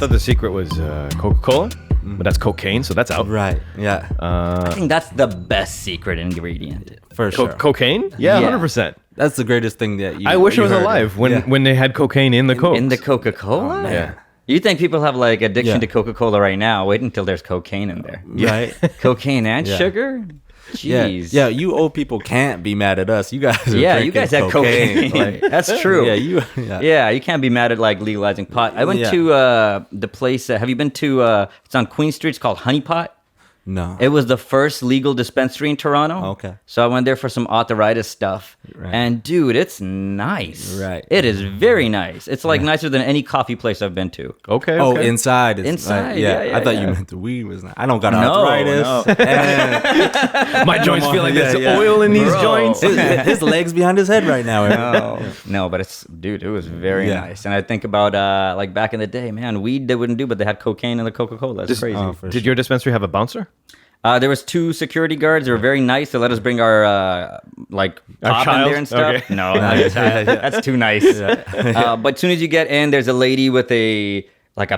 thought the secret was Coca-Cola, but that's cocaine, so that's out. Right. Yeah. I think that's the best secret ingredient. For sure. Cocaine? Yeah, 100%. That's the greatest thing that you. I wish you I was heard. alive when they had cocaine in the Coke. In the Coca-Cola? Oh, yeah. You think people have like addiction Yeah. to Coca-Cola right now? Wait until there's cocaine in there. Right. Cocaine and Yeah. sugar? Jeez. Yeah. You old people can't be mad at us. You guys. Are You guys had cocaine. Like, That's true. Yeah. You can't be mad at like legalizing pot. I went Yeah. to the place. Have you been to? It's on Queen Street. It's called Honey Pot. No. It was the first legal dispensary in Toronto. Okay. So I went there for some arthritis stuff. Right. And dude, it's nice. Right. It is very nice. It's like nicer than any coffee place I've been to. Okay. Oh, okay. inside. It's Inside, like, yeah, I thought yeah. you meant the weed was. I don't got No, arthritis. no. And My joints feel like Yeah, there's yeah. oil in these Bro. joints. his legs behind his head right now. No, but dude, it was very Yeah. nice. And I think about like back in the day, man, weed they wouldn't do, but they had cocaine in the Coca-Cola. That's crazy. Oh, for Did your dispensary have a bouncer? There was 2 security guards. They were very nice. They let us bring our like Our pop in child? there and stuff. Okay. No, that's too nice. But as soon as you get in, there's a lady with a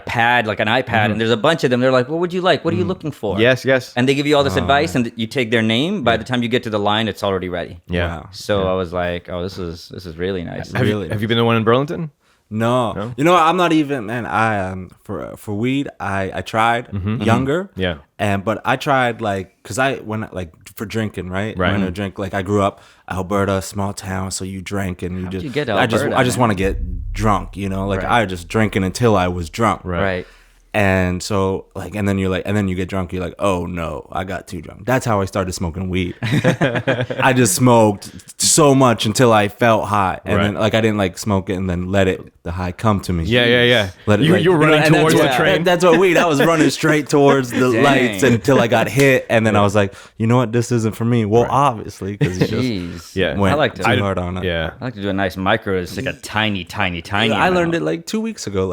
pad, like an iPad, and there's a bunch of them. They're like, "What would you like? What are you looking for?" Yes, yes. And they give you all this advice, and you take their name. By the time you get to the line, it's already ready. Yeah. Wow. So I was like, "Oh, this is really nice." Have, Really you, have you been to one in Burlington? No. You know what? I'm not even, man. I for weed, I tried younger. Yeah. But I tried because I went like for drinking, right? Right. When I drink, like I grew up Alberta, small town, so you drank and you just. you get to I just Alberta, want to get drunk, like Right. I was just drinking until I was drunk. Right. And so and then you get drunk, you're like, oh no, I got too drunk. That's how I started smoking weed. I just smoked so much until I felt high. And then I didn't smoke it and then let the high come to me. Yeah. Let it, You were running and towards that's the train. That's what weed. I was running straight towards the Dang. lights until I got hit. And then I was like, you know what? This isn't for me. Well, obviously, because you just Jeez. Yeah. went I like to- too hard on it. Yeah. I like to do a nice micro. It's like a tiny. I learned it like 2 weeks ago.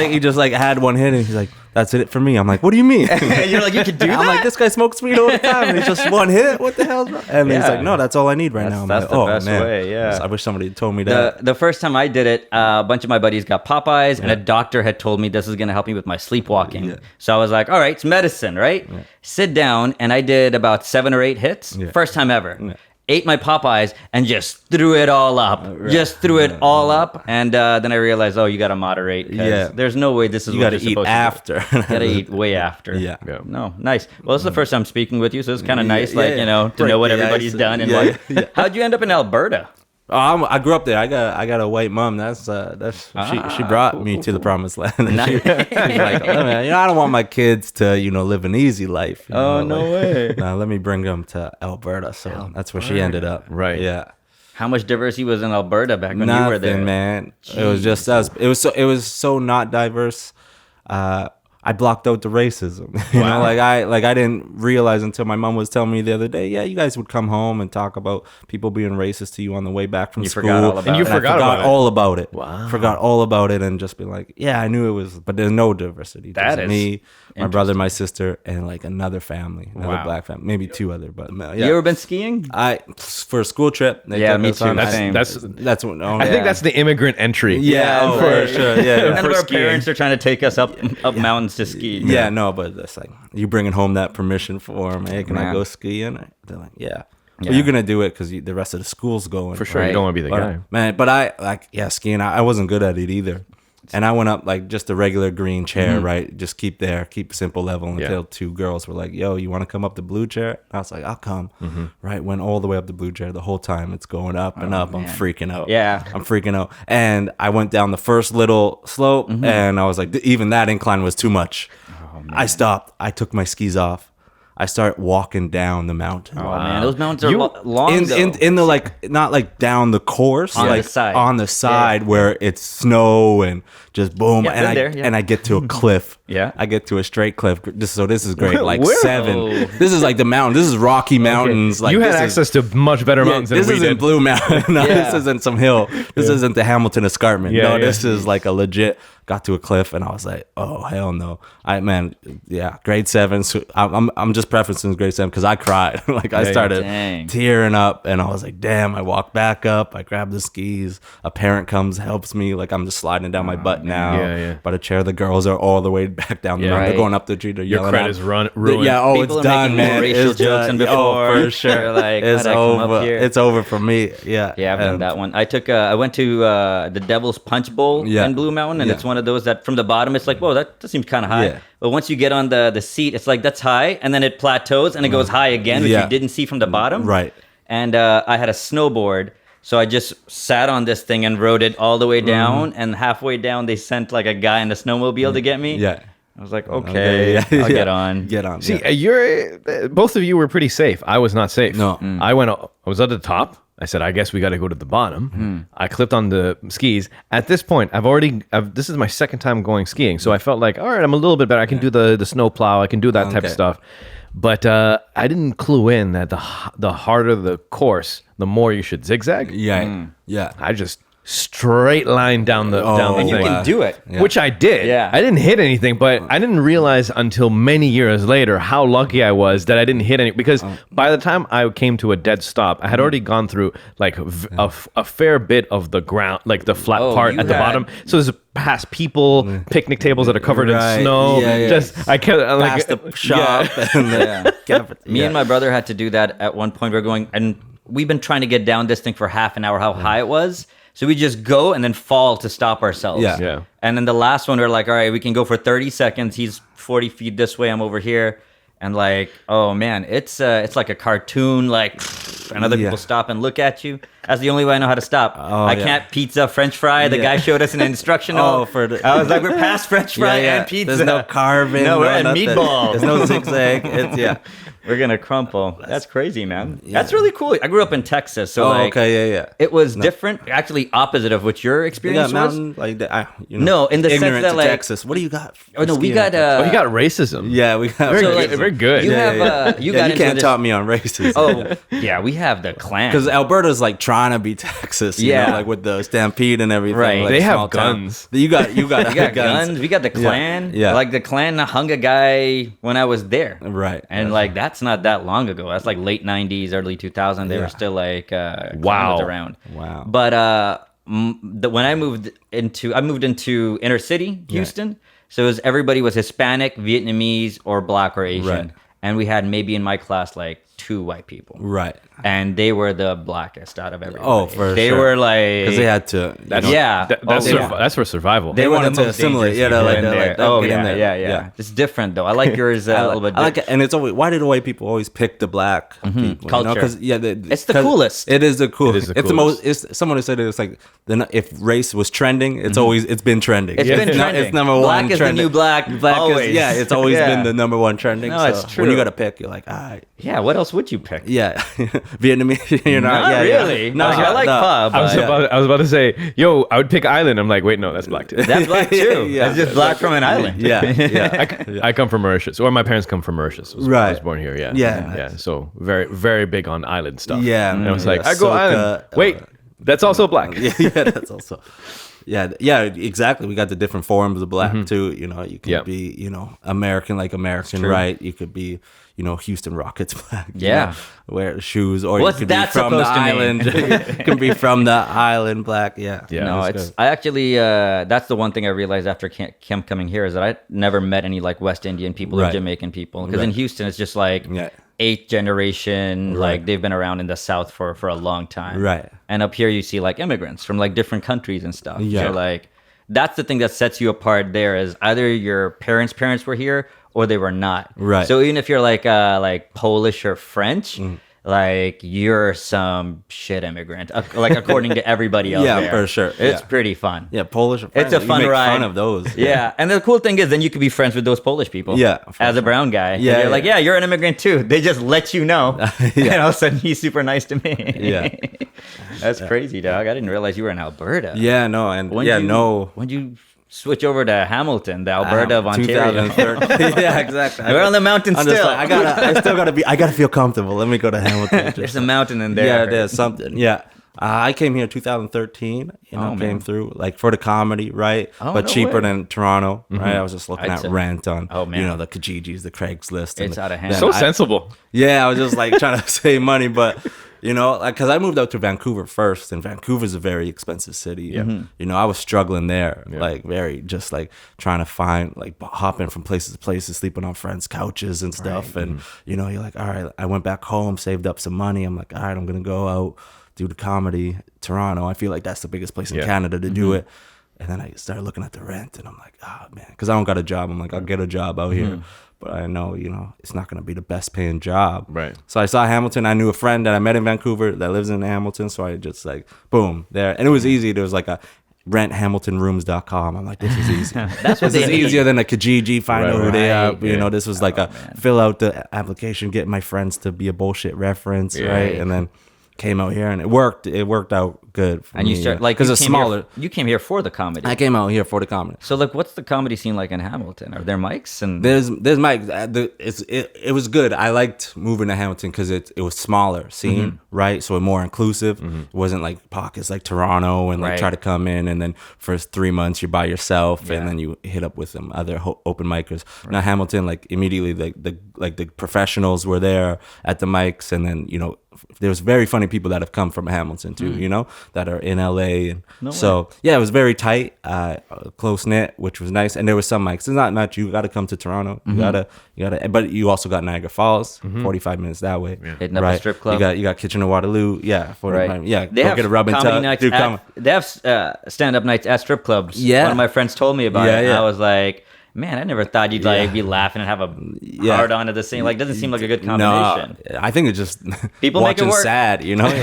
He just had one hit and he's like, "That's it for me." I'm like, "What do you mean?" You're like, you could do that? I'm like, "This guy smokes weed all the time, and he's just one hit. What the hell?" And he's Yeah. like, "No, that's all I need right now." I'm That's like, the "Oh best man, way, yeah. I wish somebody had told me that." The first time I did it, a bunch of my buddies got Popeyes, and a doctor had told me this is going to help me with my sleepwalking. Yeah. So I was like, all right, it's medicine, right? Sit down, and I did about 7 or 8 hits. Yeah. First time ever. Ate my Popeyes and just threw it all up. Just threw it all up. And then I realized, you got to moderate. 'Cause Yeah. there's no way this is You what got to you're eat supposed after. to do. You got to eat way after. Yeah. No, nice. Well, this is the first time speaking with you, so it's kind of nice, Yeah, yeah. to know what Break the everybody's ice. done in Yeah, life. yeah. How'd you end up in Alberta? Oh, I grew up there. I got a white mom. She brought me to the promised land. Nice. She's like, I don't want my kids to live an easy life. way. Let me bring them to Alberta. So that's where she ended up. Right. Yeah. How much diversity was in Alberta back when you were there? Nothing, man. It was just us. It was so not diverse. I blocked out the racism. I didn't realize until my mom was telling me the other day, yeah, you guys would come home and talk about people being racist to you on the way back from school. Forgot all about And you it. forgot about it. all about it. Wow. Forgot all about it and just be like, yeah, I knew it was, but there's no diversity. That Just is me, my brother, my sister, and another family, another Wow. black family, maybe 2 other, but yeah. You ever been skiing? For a school trip. They Yeah, took me us too. on- Same. That's what. Oh, I think that's the immigrant entry. Yeah, Oh, for right. sure. Yeah, None of for our skiing. parents are trying to take us up mountains to ski. Yeah, no, but it's like you bringing home that permission form. Hey, can I Man. go skiing? They're like, yeah. Yeah. But you're gonna do it because the rest of the school's going. For sure. Right. You don't want to be the But, guy. man, but skiing. I wasn't good at it either. And I went up just a regular green chair, right? Just keep simple level until 2 girls were like, "Yo, you want to come up the blue chair?" And I was like, "I'll come." Right, went all the way up the blue chair. The whole time it's going up and up. I'm freaking out. Yeah. I'm freaking out. And I went down the first little slope, and I was like, even that incline was too much. I stopped. I took my skis off. I start walking down the mountain. Oh man, those mountains are long. In the not down the course, On the side. on the side where it's snow and just boom, Yeah, and been there, yeah. and I get to a cliff. Yeah. I get to a straight cliff. This is great. Like Whoa. 7. This is like the mountain. This is Rocky Mountains. Like you had this is- access to much better mountains than this we isn't did. Blue Mountain. No, Yeah. this isn't some hill. This isn't the Hamilton Escarpment. Yeah, no, yeah. this is like a legit. got to a cliff, and I was like, oh hell no. Grade 7. So I'm just preferencing grade 7 because I cried. Like I started tearing up, and I was like, damn. I walked back up. I grabbed the skis. A parent comes, helps me. Like I'm just sliding down my butt now. Yeah. By the chair, the girls are all the way back down the mountain. They're going up the tree. They're Your yelling. credit's ruined. Yeah. Oh, People it's are done, making man. more racial jokes than before. Oh, for sure. They're like, it's "How'd I come over. up here?" It's over for me. Yeah. Yeah, I've done that one. I went to the Devil's Punch Bowl in Blue Mountain, and it's one of those that from the bottom, it's like, whoa, that seems kind of high. Yeah. But once you get on the seat, it's like, that's high, and then it plateaus, and it goes high again, which you didn't see from the bottom. Right. And I had a snowboard, so I just sat on this thing and rode it all the way down, and halfway down, they sent like a guy in a snowmobile to get me. Yeah. I was like, okay, I'll get on. Get on. See, you're both of you were pretty safe. I was not safe. No. I was at the top. I said, I guess we got to go to the bottom. I clipped on the skis. At this point, this is my second time going skiing. So I felt like, all right, I'm a little bit better. I can do the snow plow. I can do that type of stuff. But I didn't clue in that the harder the course, the more you should zigzag. Yeah. Yeah. I just straight line down the And you thing. can do it. Yeah. Which I did. Yeah. I didn't hit anything, but I didn't realize until many years later how lucky I was that I didn't hit any. Because by the time I came to a dead stop, I had already gone through like a fair bit of the ground, like the flat part at the bottom. So there's past people, picnic tables that are covered in snow. Yeah. Just I kept like past the shop. Me and my brother had to do that at one point. We were going, and we've been trying to get down this thing for half an hour, how high it was. So we just go and then fall to stop ourselves. Yeah. And then the last one, we're like, all right, we can go for 30 seconds. He's 40 feet this way. I'm over here. And like, oh man, it's like a cartoon, like, and other people stop and look at you. That's the only way I know how to stop. I can't pizza, French fry. The guy showed us an instructional. I was like, we're past French fry and pizza. There's no carving. No, we're at meatball. There's no zigzag. We're gonna crumple. That's crazy, man. That's really cool. I grew up in Texas, so it was different. Actually, opposite of what your experience was. Mountain, like that, no, in the sense ignorant that to like Texas. What do you got? Oh no, we got. you got racism. Yeah, we got very good. You have. You got. You can't talk me on racism. Oh yeah, we have the Klan. Because Alberta's like trying to be Texas. You know, like with the stampede and everything. Right. Like, they have guns. You got we got guns. We got the Klan. Yeah. Like the Klan hung a guy when I was there. Right. And like that's not that long ago. That's like late 90s, early 2000s. They were still like Klan was around. Wow. But when I moved into inner city Houston, so everybody was Hispanic, Vietnamese, or Black or Asian. Right. And we had maybe in my class like 2 white people. Right. And they were the blackest out of everybody. Oh, for sure. They were like... Because they had to... That's for survival. They wanted to assimilate. Yeah, yeah. It's different, though. I like yours a little bit. I like it. And it's always... Why do the white people always pick the black people? Culture. Because, it's the coolest. It is the coolest. It is the it's the most... It's, someone who said it's like... if race was trending, it's always... It's been trending. It's been trending. It's number one black is trending. the new black. Always. It's always been the number one trending. No, it's true. When you got to pick, you're like, all right. Yeah, what else would you pick? Yeah. Vietnamese, you're not. Not really. No, I like pho. I was about to say, yo, I would pick island. I'm like, wait, no, that's black too. That's black too. It's just black from an island. I come from Mauritius, or my parents come from Mauritius. I was born here. Yeah. So very, very big on island stuff. Yeah. And I was like, I go island. Wait, that's also black. That's also. Yeah, exactly. We got the different forms of black too. You know, you could be, American, like American, right? You could be, Houston Rockets black. Yeah. Wear shoes, or What's you could be from the island. You can be from the island black. Yeah. No, I actually, that's the one thing I realized after Kim coming here is that I never met any like West Indian people or Jamaican people. Because in Houston, it's just like 8th generation, like they've been around in the South for a long time. Right. And up here you see like immigrants from like different countries and stuff. Yeah. So like that's the thing that sets you apart there is either your parents were here or they were not. Right. So even if you're like Polish or French, like you're some shit immigrant, like according to everybody else. Yeah, for sure. It's pretty fun. Yeah, Polish. It's a fun you make ride. Fun of those. Yeah, and the cool thing is, then you could be friends with those Polish people. Yeah, as a brown guy. Yeah, you're like, yeah, you're an immigrant too. They just let you know, and all of a sudden he's super nice to me. Yeah, that's crazy, dog. I didn't realize you were in Alberta. Yeah, no, and when you switch over to Hamilton, the Alberta of Ontario. 2013. Yeah, exactly. We're on the mountain still. I gotta feel comfortable. Let me go to Hamilton. There's a mountain in there. Yeah, there's something. Yeah. I came here 2013. Came man. through like for the comedy, right? Oh, but no cheaper way. than Toronto, right? I was just looking I'd at say. rent on, Oh, man. the Kijijis, the Craigslist. It's out of hand. then So sensible. Yeah, I was just like trying to save money, but like because I moved out to Vancouver first, and Vancouver's a very expensive city. Yeah. I was struggling there, like very just like trying to find like hopping from places to places, sleeping on friends' couches and stuff. And you're like, all right, I went back home, saved up some money. I'm like, all right, I'm gonna go out, do the comedy, Toronto. I feel like that's the biggest place in Canada to do it. And then I started looking at the rent, and I'm like, oh man, because I don't got a job. I'm like, I'll get a job out here. But I know, it's not going to be the best paying job. Right. So I saw Hamilton. I knew a friend that I met in Vancouver that lives in Hamilton. So I just like, boom, there. And it was easy. There was like a renthamiltonrooms.com. I'm like, this is easy. That's what This is they need. easier than a Kijiji. Find out who they are. Right. This was like fill out the application, get my friends to be a bullshit reference. Right. And then came out here and it worked. It worked out good for And me. you start like because you it's came smaller. Here, you came here for the comedy. I came out here for the comedy. So like, what's the comedy scene like in Hamilton? Are there mics and There's Mike. It was good. I liked moving to Hamilton because it was smaller scene, right? So more inclusive. It wasn't like pockets like Toronto and like Right. try to come in and then for 3 months you're by yourself and then you hit up with some other open micers. Now Hamilton, like immediately the professionals were there at the mics, and then there's very funny people that have come from Hamilton too, that are in LA, and it was very tight, close knit, which was nice. And there was some mics. It's not much. You got to come to Toronto. You gotta. But you also got Niagara Falls, 45 minutes that way. Hitting up a strip club. You got Kitchener-Waterloo. Yeah, 45. right? Yeah, They go have get a rub and comedy tug. nights. Dude, come. They have stand-up nights at strip clubs. Yeah. One of my friends told me about Yeah, it. And yeah. I was like, man, I never thought you'd like be laughing and have a hard on at the same. Like, doesn't seem like a good combination. No, I think it's just People make it watching work. sad. You're like,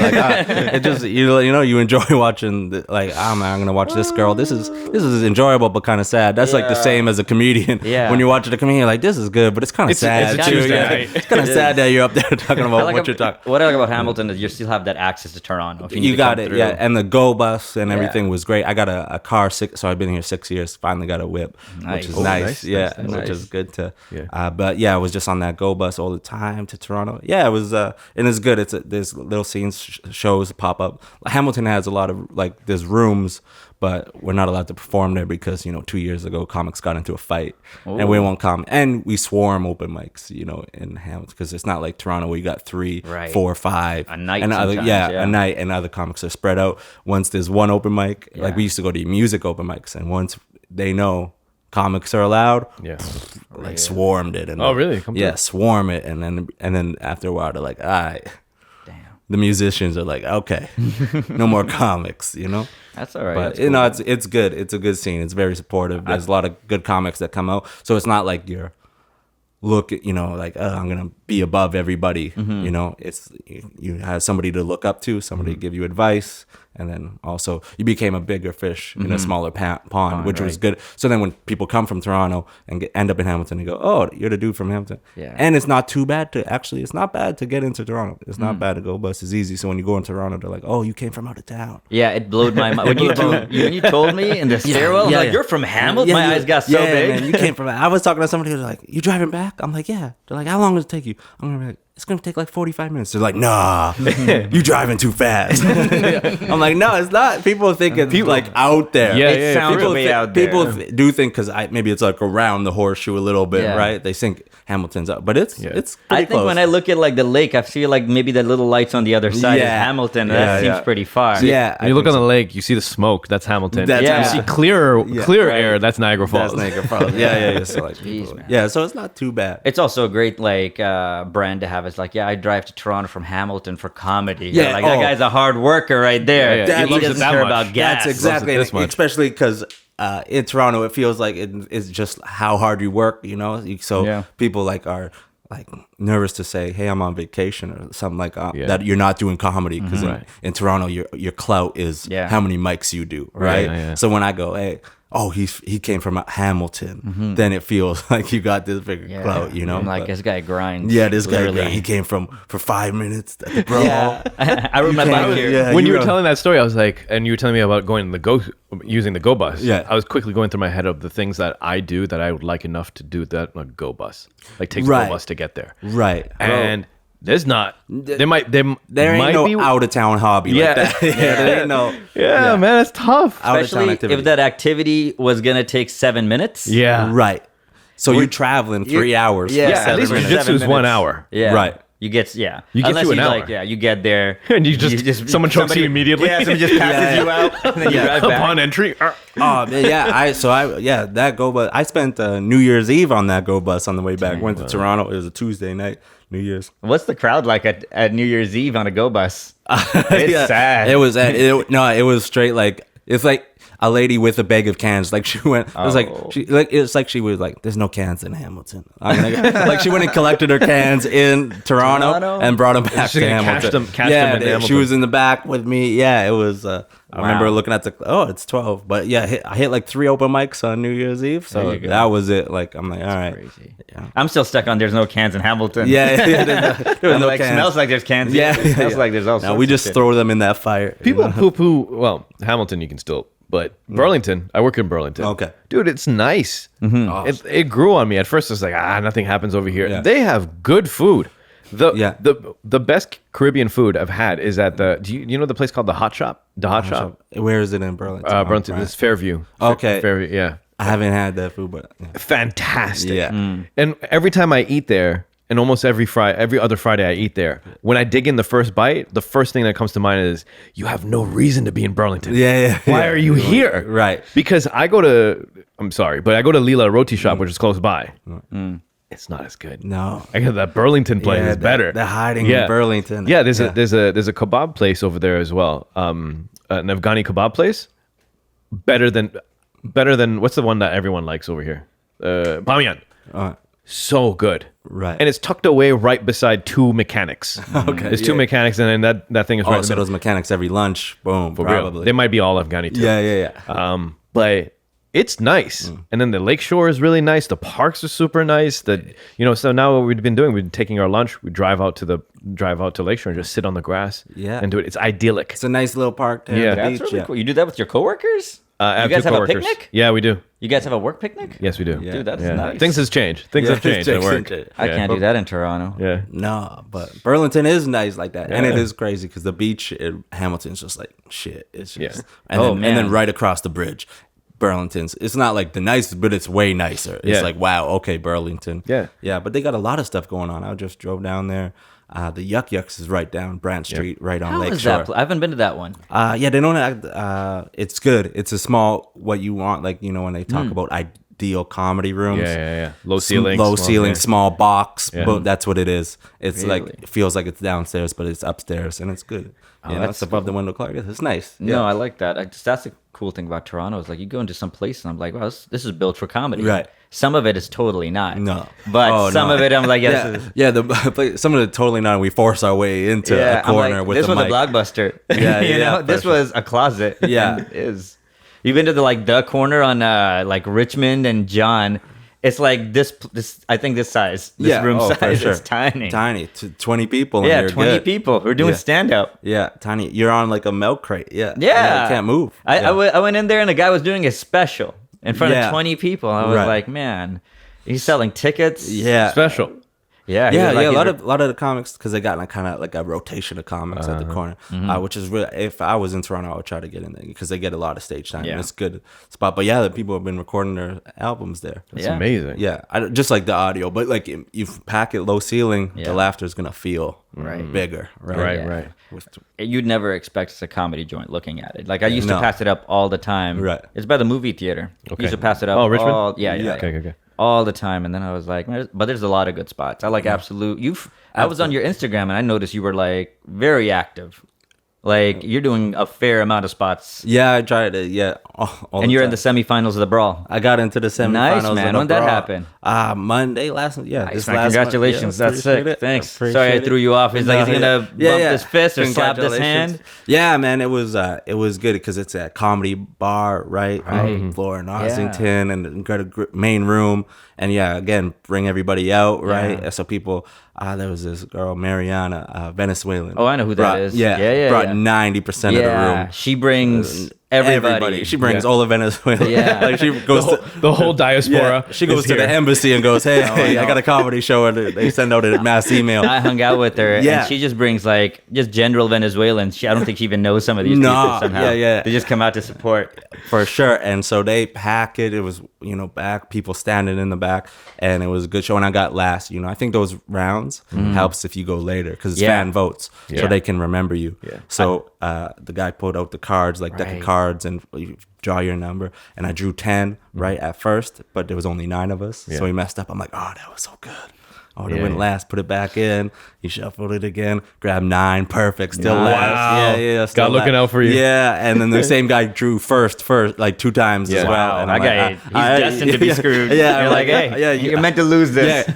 it just you enjoy watching. I'm gonna watch this girl. This is enjoyable but kind of sad. That's like the Yeah. same as a comedian. Yeah. When you're watching a comedian, you're like, this is good, but it's kind of sad it's a too. Tuesday Yeah. night. It's kind of sad that you're up there talking about what you're talking. What I like about Hamilton is you still have that access to Toronto. If you, need You to got come it, through. yeah. And the go bus and everything was great. I got a car, so I've been here 6 years. Finally got a whip, Nice. which is Oh, nice. nice, Yeah, nice. which is good to. Yeah. But yeah, I was just on that go bus all the time to Toronto. Yeah, it was, and it's good. There's little scenes, shows pop up. Hamilton has a lot of there's rooms, but we're not allowed to perform there because 2 years ago comics got into a fight and we won't come. And we swarm open mics, in Hamilton because it's not like Toronto where you got 3, Right. 4, 5 A night and sometimes, a night, and other comics are spread out. Once there's one open mic, like we used to go to music open mics, and once they know comics are allowed, swarmed it. And Oh, really? Come yeah, through. swarm it, and then after a while they're like, all right. Damn. The musicians are like, okay, no more comics, That's all right. But That's cool. it's good. It's a good scene. It's very supportive. There's a lot of good comics that come out, so it's not like you're I'm gonna be above everybody. It's you have somebody to look up to, somebody to give you advice, and then also you became a bigger fish in a smaller pond, which was good. So then when people come from Toronto and end up in Hamilton, they go, "Oh, you're the dude from Hamilton." Yeah. And it's not too bad it's not bad to get into Toronto. It's not bad to go bus. It's easy. So when you go in Toronto, they're like, "Oh, you came from out of town." Yeah, it blew my mind. When you told me in the stairwell, I'm like, you're from Hamilton? My eyes got so big. Man, you came from. I was talking to somebody who was like, "You driving back?" I'm like, "Yeah." They're like, "How long does it take you?" I'm gonna be like, "It's gonna take like 45 minutes." They're like, "Nah, you driving too fast." I'm like, "No, it's not." People think it's like out there. Yeah, It sounds People way thi- out there. People do think because maybe it's like around the horseshoe a little bit, Yeah. right? They think Hamilton's up, but it's pretty I think close. when I look at like the lake, I feel like maybe the little lights on the other side is Yeah. Hamilton. Yeah, That seems yeah. pretty far. yeah, When you look on the lake, you see the smoke. That's Hamilton. That's Yeah. You see clear air. That's Niagara Falls. That's Niagara Falls. Yeah. So like, people- man. yeah, so it's not too bad. It's also a great like brand to have. It's like, I drive to Toronto from Hamilton for comedy. Yeah, Like that oh. guy's a hard worker right there. Yeah, yeah. He Loves it doesn't that care much. about gas. That's exactly, this much. especially because in Toronto, it feels like it's just how hard you work, So Yeah. people are like nervous to say, "Hey, I'm on vacation" or something like Yeah. that. You're not doing comedy because in Toronto, your clout is Yeah. how many mics you do, right? Yeah. So when I go, "Hey, he came from Hamilton," then it feels like you got this bigger clout, I'm like, But- this guy grinds. yeah, this guy, literally. he came for 5 minutes at the Brawl. Yeah. I rode my bike here. Yeah. When you were know. telling that story, I was like, and you were telling me about using the go bus. Yeah. I was quickly going through my head of the things that I do that I would like enough to do that on a go bus, like take the Right. go bus to get there. Right. And There's not. There might There ain't might no be out of town hobby like that. There ain't no. Yeah, man, it's tough. Out of town Especially activity. if that activity was gonna take 7 minutes. Yeah. Right. So you're traveling 3 hours. Yeah, for Yeah, at least 7 minutes. jiu-jitsu is 1 hour. Yeah. Right. You get yeah. You get Unless to an you hour. like you get there And you just someone chokes you immediately. Yeah, somebody just passes you out and then you drive back. Upon entry. Oh man, yeah. That go bus. I spent New Year's Eve on that go bus on the way back. Went to Toronto. It was a Tuesday night, New Year's. What's the crowd like at New Year's Eve on a go bus? It's Yeah. sad. It was it was straight like it's like a lady with a bag of cans. Like she went, it was like she was like, "There's no cans in Hamilton." I mean, like she went and collected her cans in Toronto and brought them back She's to gonna Hamilton. cash them in she Hamilton. was in the back with me. Yeah, it was. I remember looking at it's 12, but yeah, I hit like 3 open mics on New Year's Eve, so that was it. Like I'm like, all right, Crazy. Yeah. I'm still stuck on there's no cans in Hamilton. yeah, there was I'm no like, cans. smells like there's cans. Yeah, It smells like there's all No, sorts we of just shit. throw them in that fire. People poo-poo. Well, Hamilton, you can still, but Burlington. I work in Burlington. Okay. dude, it's nice. It grew on me at first. It's like nothing happens over here. Yeah. They have good food. Yeah. The best Caribbean food I've had is at the. Do you know the place called the Hot Shop? The Hot Shop. Where is it in Burlington? Burlington. Right. It's Fairview. Okay. Fairview. Yeah. I haven't had that food, but yeah. Fantastic. Yeah. And every time I eat there, and almost every other Friday I eat there, when I dig in the first bite, the first thing that comes to mind is, you have no reason to be in Burlington. Yeah. Why are you here? Right. Because I go to Lila Roti Shop, which is close by. It's not as good. No. I got that Burlington place Yeah, is better. they're hiding in Burlington. Yeah, there's a kebab place over there as well. An Afghani kebab place. Better than what's the one that everyone likes over here? Bamiyan. So good. Right. And it's tucked away right beside two mechanics. Okay, There's two yeah. mechanics, and then that thing is right Oh, in the so middle. those mechanics every lunch, boom, For real. probably. They might be all Afghani too. Yeah. But it's nice. And then the lakeshore is really nice. The parks are super nice. So now what we've been doing, we've been taking our lunch, we drive out to lakeshore and just sit on the grass and do it. It's idyllic. It's a nice little park there. Yeah. at the That's beach, really cool. You do that with your coworkers? I You guys two have a coworkers. picnic? Yeah, we do. You guys have a work picnic? Yes, we do. Yeah. Dude, that's Yeah. nice. Things have changed. Things Yeah, have changed at things work. changed. I can't do that in Toronto. Yeah. No, but Burlington is nice like that, and it Yeah. is crazy because the beach in Hamilton's just like shit. It's just, Yeah. and then man. right across the bridge, Burlington's. It's not like the nicest, but it's way nicer. It's Yeah. like wow, okay, Burlington. Yeah. yeah, but they got a lot of stuff going on. I just drove down there. The Yuck Yucks is right down Brant Street, right on How is Lakeshore. that? I haven't been to that one. Yeah, they don't act. It's good. It's a small what you want, like when they talk about ideal comedy rooms. Yeah. Low ceiling. Low small- ceiling, yeah. small box, Yeah. but that's what it is. It's like Really? it feels like it's downstairs, but it's upstairs, and it's good. that's it's above the window clock. It's nice. No, I like that. That's the cool thing about Toronto is like you go into some place and I'm like, wow, this is built for comedy. Right. Some of it is totally not. No. But Oh, some no. of it I'm like, yes. Some of the totally not. We force our way into a I'm corner like, with this the was mic. a blockbuster. Yeah, you yeah, know, for this sure. was a closet. Yeah. And it is. You've been to the corner on like Richmond and John. It's like this. I think this size. This room for size sure. is tiny. Tiny. 20 people. Yeah, and you're 20 good. people who are doing Yeah. stand up. Yeah, tiny. You're on like a milk crate. Yeah. Yeah. You can't move. I went in there and the guy was doing a special in front Yeah. of 20 people. I was Right. like, man, he's selling tickets. Yeah. Special. Yeah. he Yeah, was like, a he's lot of the comics because they got like kind of like a rotation of comics at the corner, which is really. If I was in Toronto, I would try to get in there because they get a lot of stage time. Yeah. And it's a good spot. But yeah, the people have been recording their albums there. It's Yeah. amazing. Yeah, just like the audio, but like you pack it low ceiling, Yeah. the laughter is gonna feel Right. bigger. Right, Yeah. right. You'd never expect it's a comedy joint looking at it. Like I used to No. pass it up all the time. Right. It's by the movie theater. Okay. Used to pass it up. Oh, Richmond? Yeah. Okay. All the time, and then I was like, but there's a lot of good spots. I like absolute. I was on your Instagram, and I noticed you were like very active. Like you're doing a fair amount of spots, Yeah, I tried it. Yeah, all and you're in time. the semifinals of the Brawl. I got into the semifinals. Nice, of man. the When'd that Brawl. happen? Monday last. Yeah, Nice, this man. last Congratulations. month. That's Appreciate sick. it. Thanks. Appreciate Sorry I it. threw you off. He's like, he's gonna bump his fist or slap this hand. Yeah, man, it was good because it's a comedy bar, right? Floor in Ossington, and got a main room, and yeah, again, bring everybody out, right? Yeah. So people, there was this girl, Mariana, Venezuelan. Oh, I know who that is. Yeah, Yeah, brought yeah. 90% of the room. She brings everybody. She brings all of Venezuela. Yeah. Like she goes The whole diaspora. she goes is to the here. embassy and goes, hey, I got a comedy show, and they send out a mass email. I hung out with her, Yeah. and she just brings like just general Venezuelans. I don't think she even knows some of these No, people somehow. yeah. They just come out to support. For sure. And so they pack it. It was, back, people standing in the back, and it was a good show. And I got last. I think those rounds helps if you go later because it's fan votes, so they can remember you. Yeah. So the guy pulled out the cards, like deck of Right. cards, and you draw your number. And I drew 10 right at first, but there was only 9 of us, so he messed up. I'm like, oh, that was so good. I would have went last, put it back in. He shuffled it again, grabbed 9, perfect, still last. Yeah, still God looking out for you. Yeah, and then the same guy drew first, like 2 times as well. Wow, And that I'm guy, like, he's destined to be screwed. Yeah, You're like, hey, you're meant to lose this.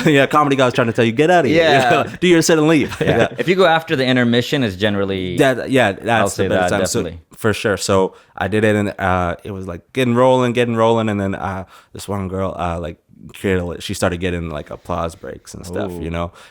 yeah. Comedy guy's trying to tell you, get out of here. Yeah. Do your set and leave. Yeah, If you go after the intermission, is generally that's I'll say the best that, time. So, definitely. for sure. So I did it, and it was like getting rolling, and then this one girl she started getting like applause breaks and stuff,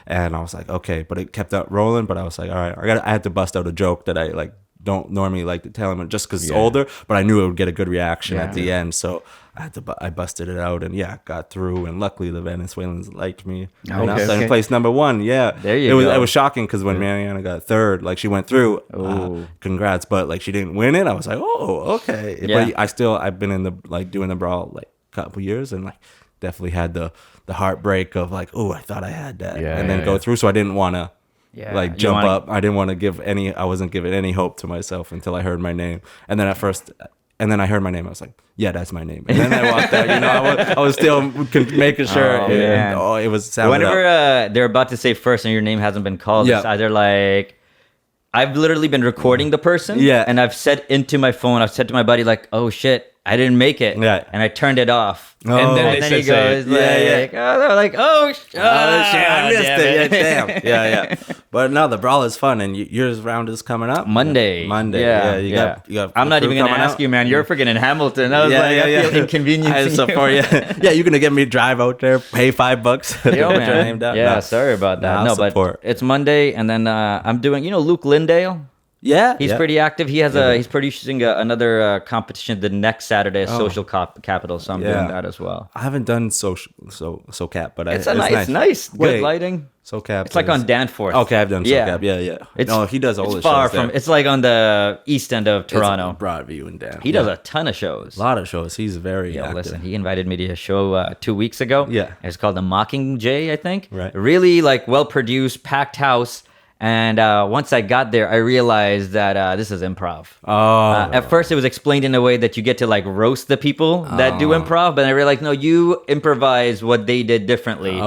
and I was like, okay, but it kept up rolling. But I was like, all right, I had to bust out a joke that I like don't normally like to tell him just because it's older, but I knew it would get a good reaction at the end, so I busted it out, and got through, and luckily the Venezuelans liked me. And I was in place number 1. Yeah, there you go. It was shocking because when Mariana got third, like she went through. Congrats, but like she didn't win it. I was like, oh, okay. Yeah. But I've been in the doing the Brawl like a couple years, and like definitely had the heartbreak of like, oh, I thought I had that, and then go through. So I didn't want to. You Jump wanna- up. I didn't want to I wasn't giving any hope to myself until I heard my name. And then and then I heard my name. I was like, yeah, that's my name. And then I walked out, I was still making sure. Oh, man. It was sounded Whenever up. they're about to say first and your name hasn't been called, Yeah. it's either like, I've literally been recording the person, and I've said into my phone, I've said to my buddy like, oh shit, I didn't make it, and I turned it off. Oh. And then And they then said, he goes like, oh, they're like, oh shit, I missed it. damn Yeah, damn. Yeah. But no, the Brawl is fun, and yours round is coming up Monday. Yeah, you got. I'm not crew even gonna coming ask out. you, man. You're freaking in Hamilton. I was I feel inconvenienced. Yeah, you're gonna get me to drive out there, pay $5 to Yo, get your man. name down. Yeah, No. sorry about that. I'll No, but support. it's Monday, and then I'm doing. Luke Lindale. Yeah, He's pretty active. He has he's producing another competition the next Saturday at Social Capital, so I'm doing that as well. I haven't done SoCap, but It's nice. Good Wait, lighting. SoCap. It's like on Danforth. Okay, I've done SoCap. Yeah. It's, he does all it's the far shows from. there. It's like on the east end of It's Toronto. Broadview and Dan. He does a ton of shows. a lot of shows. He's very Yo, active. listen, he invited me to a show 2 weeks ago. Yeah. It's called The Mockingjay, I think. Right. Really like well produced, packed house. And once I got there, I realized that this is improv. At first, it was explained in a way that you get to like roast the people that do improv, but I realized no, you improvise what they did differently.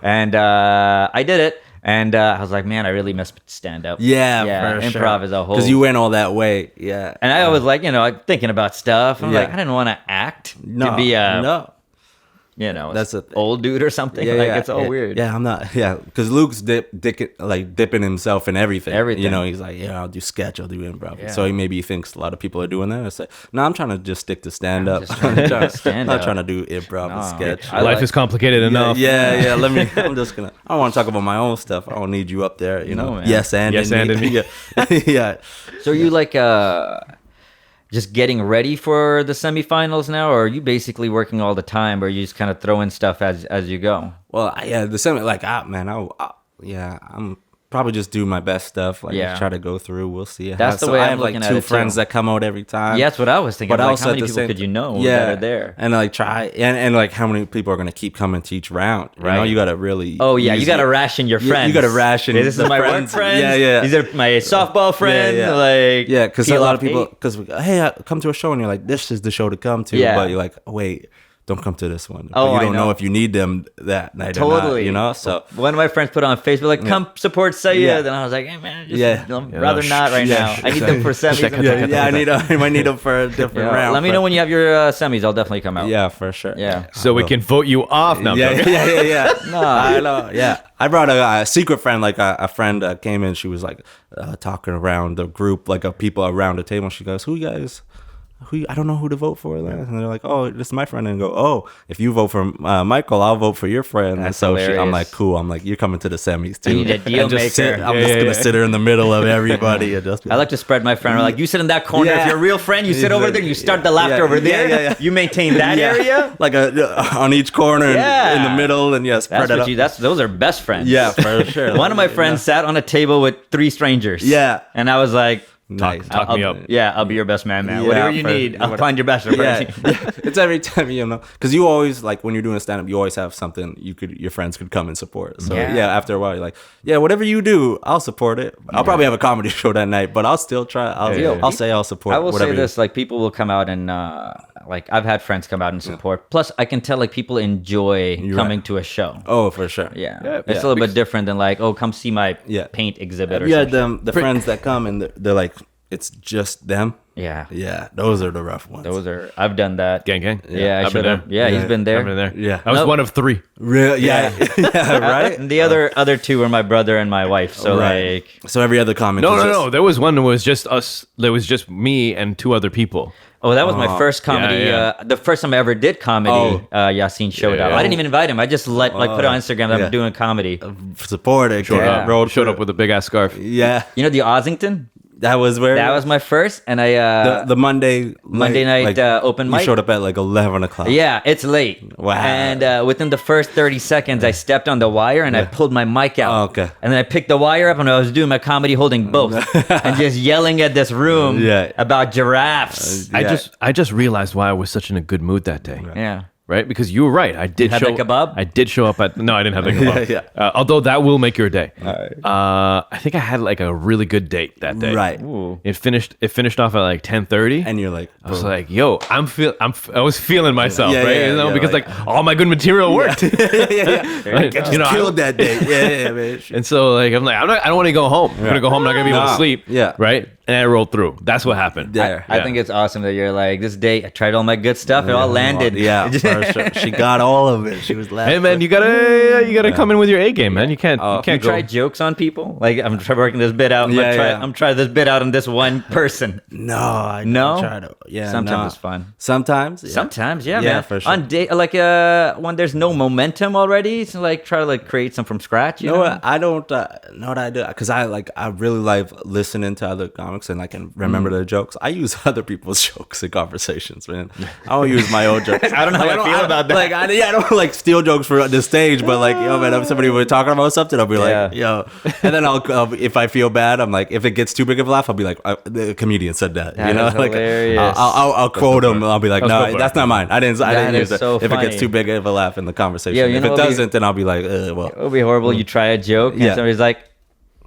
And I did it, and I was like, man, I really miss stand up. Yeah, for improv sure. as a whole. Because you went all that way. Yeah. And I was like, thinking about stuff. I'm Yeah. like, I didn't want to act to be a no. that's an old dude or something. It's all weird. Yeah, I'm not. Yeah, because Luke's dipping himself in everything. Everything. He's like, yeah, I'll do sketch, I'll do improv. Yeah. So he thinks a lot of people are doing that. I say, no, I'm trying to just stick to stand up. just trying to do I'm stand-up. not trying to do improv and sketch. Life is complicated enough. Yeah. I'm just gonna. I don't want to talk about my own stuff. I don't need you up there. No, man. Yes, and me. Yeah. So are you like just getting ready for the semifinals now, or are you basically working all the time, or you just kind of throw in stuff as you go? Well, yeah, the semi, like, I'm probably just do my best stuff. Like, just try to go through. We'll see. That's the so way I I'm have like looking at two it, friends too. that come out every time. Yeah, that's what I was thinking. But Like, also how at many the people same- could you know that are there? And like try and like how many people are gonna keep coming to each round? You know, Right. you gotta really. Oh yeah, you use gotta it. ration your friends. You gotta ration. Hey, this is the my friends. work friends. Yeah. These are my softball friends. Yeah. Like Because a peel lot off of people, 8. because hey, come to a show and you're like, this is the show to come to. Yeah. But you're like, wait, don't come to this one. Oh, but you I don't know know. if you need them that night or not. Totally. So one of my friends put on Facebook like, "Come support Syed," and I was like, "Hey man, I'd rather not right now. I need them for semis." I might need them for a different round. Let me know when you have your semis. I'll definitely come out. Yeah, for sure. Yeah. So we can vote you off now. Yeah. No. I know. Yeah, I brought a secret friend. Like a friend came in. She was like talking around the group, like of people around the table. She goes, "Who you guys? I don't know who to vote for. Then. And they're like, oh, this is my friend. And go, oh, if you vote for Michael, I'll vote for your friend. That's and so hilarious. I'm like, cool. I'm like, you're coming to the semis too. I need a deal And just maker. sit- I'm just gonna sit her in the middle of everybody. And just I like to spread my friend. Like, you sit in that corner. Yeah. If you're a real friend, you sit He's over like- there and you start the laughter yeah, over yeah, there. yeah. You maintain that area. like on each corner and Yeah. in the middle, and spread That's it what up. you. Those are best friends. Yeah, for sure. One of my friends sat on a table with 3 strangers. Yeah. And I was like, Nice. Talk me up. Yeah, I'll be your best man, man. Yeah, Whatever you for- need, I'll find your best friend. Yeah, it's every time, because you always, like, when you're doing a stand-up, you always have something your friends could come and support. So Yeah. yeah, after a while, you're like, yeah, whatever you do, I'll support it. I'll probably have a comedy show that night, but I'll still try. I'll say I'll support. I will whatever say this: like, people will come out and like, I've had friends come out and support. Plus, I can tell like people enjoy coming to a show. Oh, for sure. Yeah, Yeah, it's a little bit different than like, oh, come see my paint exhibit or Yeah, something. the friends that come and they're like, it's just them. Yeah, Yeah, those are the rough ones. those are. I've done that. Gang, gang. Yeah, I I've should been have. there. Yeah, he's been there. I've been there. Yeah. I was Nope. one of 3. Real, yeah, yeah, right. And the other 2 were my brother and my wife. So Right. like, So every other comic. No, is no, just- no. There was one that was just us. There was just me and 2 other people. oh, that was my first comedy. yeah. The first time I ever did comedy. Yasin showed Yeah, up. yeah. I didn't even invite him. I just put it on Instagram that yeah. I'm doing comedy. Support it. Yeah. Bro, Showed up with a big ass scarf. Yeah, You know the Ossington? that was where That was my first, and I the Monday night, open You mic? showed up at like 11 o'clock. yeah, it's late. Wow. And within the first 30 seconds, I stepped on the wire and I pulled my mic out. Oh, okay. And then I picked the wire up and I was doing my comedy holding both and just yelling at this room Yeah. about giraffes. Yeah. I just realized why I was such in a good mood that day. Yeah. Right, because you were right. I did had show the kebab? I did show up at. No, I didn't have the kebab. Yeah. Although that will make your day. Alright. I think I had like a really good date that day. Right. Ooh. It finished off at like 10:30. And you're like, I was like, yo, I was feeling myself, Yeah, right? yeah, You know, yeah, because like- like all my good material worked. Right? just You know, killed that day. Yeah, man. and so like I'm like I don't want to go home. I'm gonna go home. I'm not gonna be able to Nah. sleep. Yeah. Right. And I rolled through. That's what happened. Yeah. I think it's awesome that you're like, this date, I tried all my good stuff. It all landed. Yeah, for sure. She got all of it. She was laughing. Hey man, you gotta come in with your A game, man. You can't You go. try jokes on people? Like, I'm working this bit out. Yeah, I'm trying this bit out on this one person. No, I No? try to. Yeah, Sometimes no. it's fun. Sometimes, yeah. Sometimes, yeah, Yeah, man. for sure. On date, like when there's no momentum already, so like try to like create some from scratch. You You know, know what? I don't know what I do because I really like listening to other comics and I can remember their jokes. I use other people's jokes in conversations, man. I don't use my own jokes. I don't know how I feel about that. Like, I don't like steal jokes for the stage, but like, yo, man, if somebody were talking about something, I'll be like, yo, and then I'll if I feel bad, I'm like, if it gets too big of a laugh, I'll be like, the comedian said that, That you know, is like hilarious. I'll quote him. I'll be like, Let's go no, for that's it. not mine. I didn't That use is it. so If it funny. gets too big of a laugh in the conversation, Yeah, you if know it what we- doesn't, then I'll be like, well. it would be horrible. You try a joke and Yeah. somebody's like,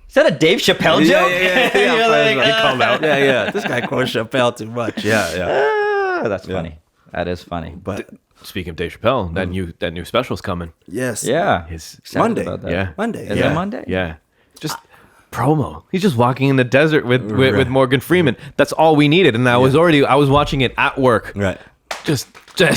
"Is that a Dave Chappelle joke?" Yeah, You're like, he called out. Yeah. This guy quotes Chappelle too much. Yeah. That's funny. That is funny. But Speaking of Dave Chappelle, that new special's coming. yes, Yeah. His Excited Monday. about that. yeah. Monday. Is yeah. it Monday? Yeah. Just promo. He's just walking in the desert with Right. Morgan Freeman. That's all we needed. And I was watching it at work. Right. Just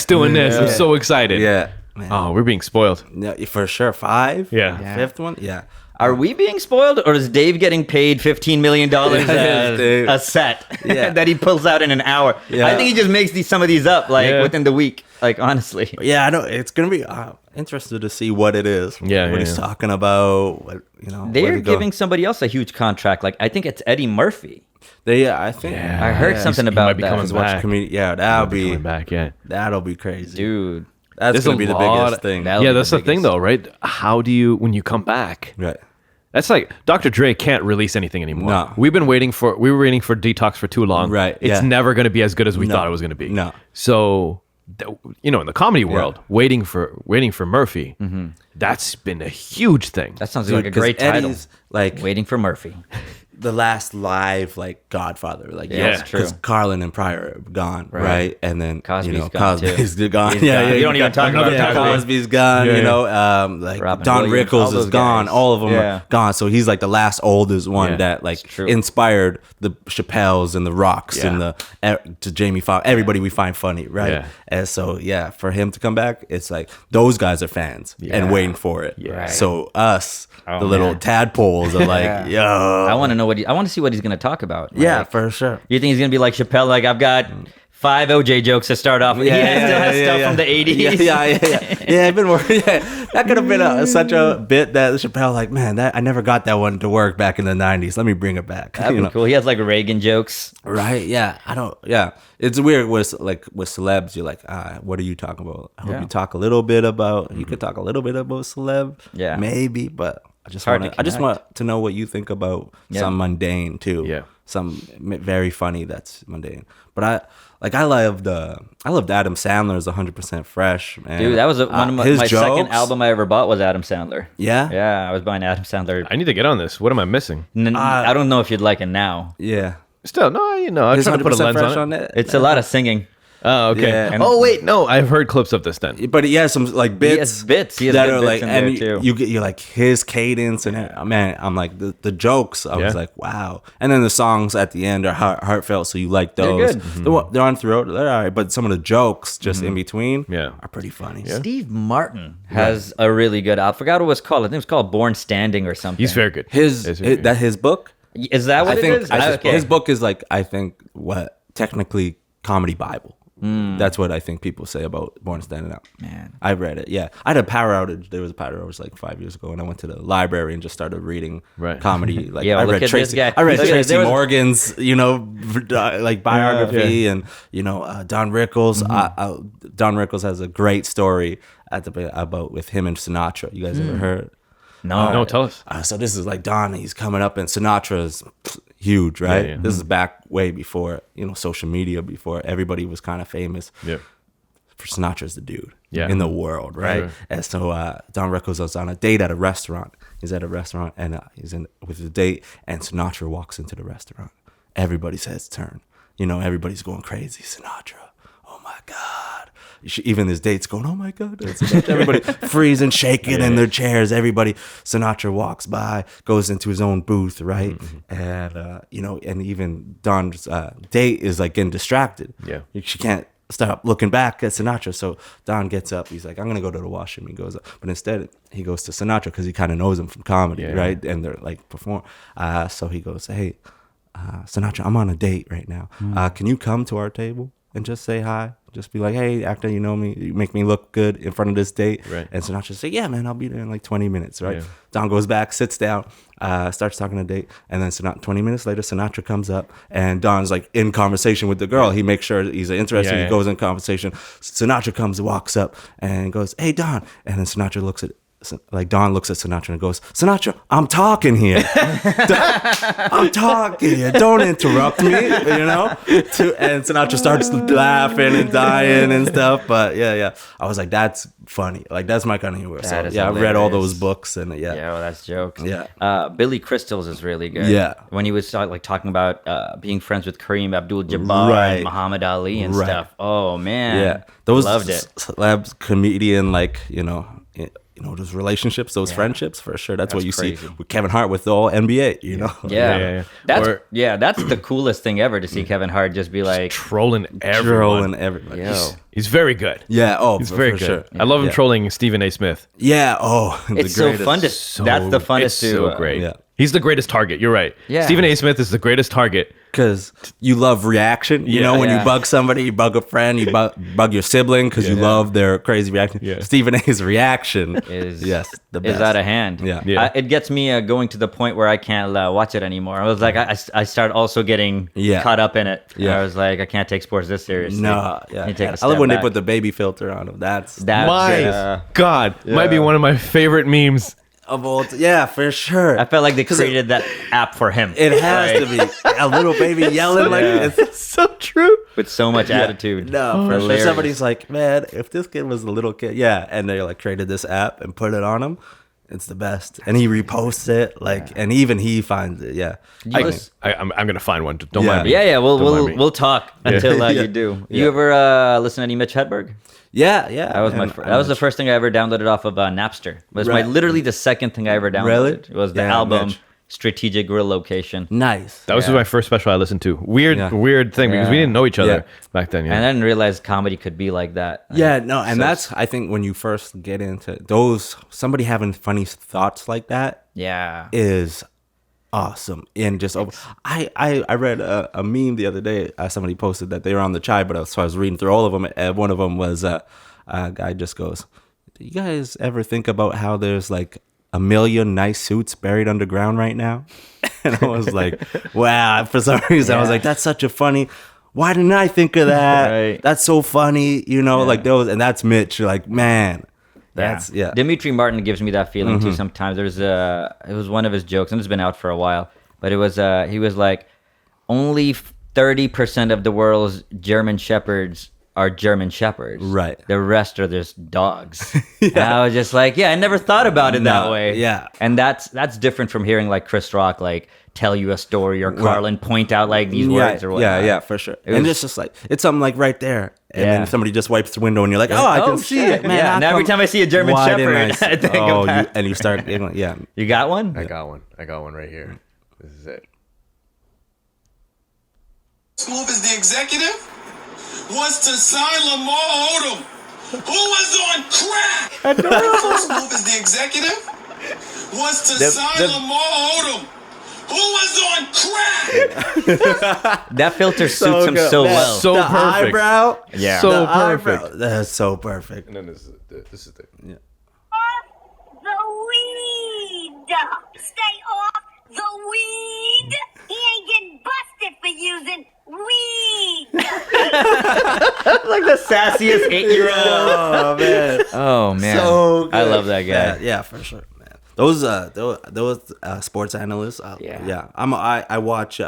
doing this. I'm Yeah. so excited. Yeah. Man. Oh, we're being spoiled. Yeah, for sure. 5. Yeah. Yeah. 5th one. Yeah. Are we being spoiled, or is Dave getting paid $15 million Dave. a set Yeah. that he pulls out in an hour? Yeah. I think he just makes some of these up like Yeah. within the week. Like, honestly, Yeah, I know. It's gonna be interested to see what it is. Yeah, what yeah, he's yeah. talking about. What where they're to go. giving somebody else a huge contract. Like, I think it's Eddie Murphy. I think. Yeah. I heard He's- something he about might be that. coming Just watch back. Yeah, that'll be Coming back. Yeah. that'll be crazy, Dude. That's There's gonna a be the lot- biggest thing. That'll Yeah, be that's the thing, biggest. though, right? How do you when you come back? Right. That's like Dr. Dre can't release anything anymore. No. We were waiting for Detox for too long. Right, It's yeah. never going to be as good as we No. thought it was going to be. No. So, in the comedy world, waiting for Murphy, that's been a huge thing. That sounds Dude, like a 'cause great title. Eddie's, like Waiting for Murphy. the last live like Godfather, like Yeah, it's true. because Carlin and Pryor are gone, right? And then Cosby's gone, Cosby's too. gone. He's Yeah, gone. yeah. You don't even talk about yeah, Cosby. Cosby's gone. Yeah, You yeah. know, like Robin Don Williams, all Rickles those is gone. guys. All of them Yeah. are gone. So he's like the last oldest one Yeah, that like it's true. inspired the Chappelles and the Rocks Yeah. and to Jamie Foxx, everybody we find funny, right? Yeah. And so for him to come back, it's like those guys are fans and waiting for it. Yeah. Right. So us, Oh, the little man. tadpoles, are like, Yeah. yo, I want to know I want to see what he's going to talk about. yeah, Like, for sure. you think he's going to be like Chappelle? Like, I've got 5 OJ jokes to start off. He still has stuff from the 80s. Yeah, I've been worried. Yeah. That could have been such a bit that Chappelle, like, man, I never got that one to work back in the 90s. Let me bring it back. That'd be cool. He has like Reagan jokes. Right, yeah. It's weird with celebs, you're like, what are you talking about? I hope you talk a little bit about, you could talk a little bit about celeb. Yeah. Maybe, but I just Hard want to know what you think about some mundane too. Yeah. Some very funny that's mundane. But I loved Adam Sandler's 100% Fresh, man. Dude, that was one of my second album I ever bought was Adam Sandler. Yeah? Yeah, I was buying Adam Sandler. I need to get on this. What am I missing? I don't know if you'd like it now. Yeah. Still, no, I'm trying to put a lens on it. It's a lot of singing. Oh, okay. Yeah. Oh, wait, no, I've heard clips of this then. But he has some like bits. He has bits. He has that good are bits like, in and there, too. you're like his cadence and man, I'm like the jokes. I was like, wow. And then the songs at the end are heartfelt, so you like those. They're good. They're on throughout. They're all right, but some of the jokes just in between, are pretty funny. Yeah. Steve Martin has a really good album. I forgot what it was called. I think it was called Born Standing or something. He's very good. His book. Is that what it is? His book is like, I think, what technically comedy Bible. That's what I think people say about Born Standing Out. Man, I read it. Yeah, I had a power outage. There was a power outage like 5 years ago, and I went to the library and just started reading comedy. Like I read Tracy Morgan's, like biography, and Don Rickles. Don Rickles has a great story about with him and Sinatra. You guys ever heard? No, tell us. So this is like Don. He's coming up, and Sinatra's huge, right? Yeah. This is back way before social media, before everybody was kind of famous. Yeah. For Sinatra's the dude in the world, right? Right. And so Don Rickles was on a date at a restaurant. He's at a restaurant and he's in with a date, and Sinatra walks into the restaurant. Everybody's heads turn. Everybody's going crazy. Sinatra, oh my God. Even his date's going, oh my God. Everybody freezing, shaking in their chairs. Sinatra walks by, goes into his own booth, right? And, and even Don's date is like getting distracted. Yeah. She can't stop looking back at Sinatra. So Don gets up. He's like, I'm going to go to the washroom. He goes up. But instead, he goes to Sinatra because he kind of knows him from comedy, right? And they're like perform. So he goes, hey, Sinatra, I'm on a date right now. Can you come to our table and just say hi? Just be like, hey, actor, you know me. You make me look good in front of this date. Right. And Sinatra say, yeah, man, I'll be there in like 20 minutes, right? Yeah. Don goes back, sits down, starts talking to date. And then 20 minutes later, Sinatra comes up and Don's like in conversation with the girl. He makes sure he's interested. He goes in conversation. Sinatra comes, walks up and goes, hey, Don. And then Sinatra looks at Don looks at Sinatra and goes, Sinatra, I'm talking here. I'm talking here. Don't interrupt me, And Sinatra starts laughing and dying and stuff. But I was like, that's funny. Like, that's my kind of humor. So, I read all those books and well, that's jokes. Yeah. Billy Crystal's is really good. Yeah. When he was talking about being friends with Kareem Abdul-Jabbar and Muhammad Ali and stuff. Oh, man. Yeah. Those loved it. Celebs, comedian, those relationships, those friendships, for sure. That's what you crazy. see with Kevin Hart with the whole NBA, Yeah. That's the coolest thing ever to see Kevin Hart just be like trolling everyone. everybody. He's very good. Yeah. Oh, he's very good. Sure. I love him trolling Stephen A. Smith. Yeah. Oh, it's so fun to. That's the funnest. It's so great. Yeah. He's the greatest target. You're right. Yeah. Stephen A. Smith is the greatest target. Because you love reaction. When you bug somebody, you bug a friend, you bug your sibling because you love their crazy reaction. Yeah. Stephen A.'s reaction is the best. Is out of hand. Yeah. It gets me going to the point where I can't watch it anymore. I was like, I start also getting caught up in it. Yeah. I was like, I can't take sports this seriously. No, yeah. I love when they put the baby filter on them. That's my God. Might be one of my favorite memes. Of all, for sure. I felt like they created that app for him. It has to be a little baby yelling like it's so true with so much attitude. No, for sure. Somebody's like, man, if this kid was a little kid, and they created this app and put it on him, it's the best. And he reposts it, and even he finds it. Yeah, I'm gonna find one. Don't mind me. Yeah. We'll talk until you do. You ever listen to any Mitch Hedberg? Yeah. That was that was the first thing I ever downloaded off of Napster. It was literally the second thing I ever downloaded. Really? It was the album Strategic Grill Location. Nice. That was my first special I listened to. Weird thing because we didn't know each other back then. And I didn't realize comedy could be like that. That's I think when you first get into those, somebody having funny thoughts like that. Yeah. Is awesome. And just I read a meme the other day. Somebody posted that they were on the chai, but so I was reading through all of them, and one of them was a guy just goes, "Do you guys ever think about how there's like 1 million nice suits buried underground right now?" And I was like, wow. For some reason, I was like, that's such a funny. Why didn't I think of that? Right. That's so funny, like those, and that's Mitch. Like, man. That's Dimitri Martin gives me that feeling too sometimes. It was one of his jokes, and it's been out for a while, but it was he was like, only 30% of the world's German shepherds are German shepherds. Right. The rest are just dogs. And I was just like, I never thought about it that way. Yeah. And that's different from hearing like Chris Rock like tell you a story or Carlin point out like these words or whatnot. Yeah, for sure. And it's just like, it's something like right there. And then somebody just wipes the window and you're like, oh, I can see it, man. Yeah, and every time I see a German Shepherd, I think of that. And you start, You got one? I got one right here. This is it. Move as the executive was to sign Lamar Odom, who was on crack. First move as the executive was to sign Lamar Odom, who was on crack. That filter suits him so well. So the perfect. Eyebrow. Yeah. So The perfect. eyebrow. That's so perfect. And then this is the The weed. Stay off the weed. He ain't getting busted for using weed. Like the sassiest 8-year-old. Oh, man. Oh man, So good. I love that guy. Yeah, for sure, man. Those sports analysts. I watch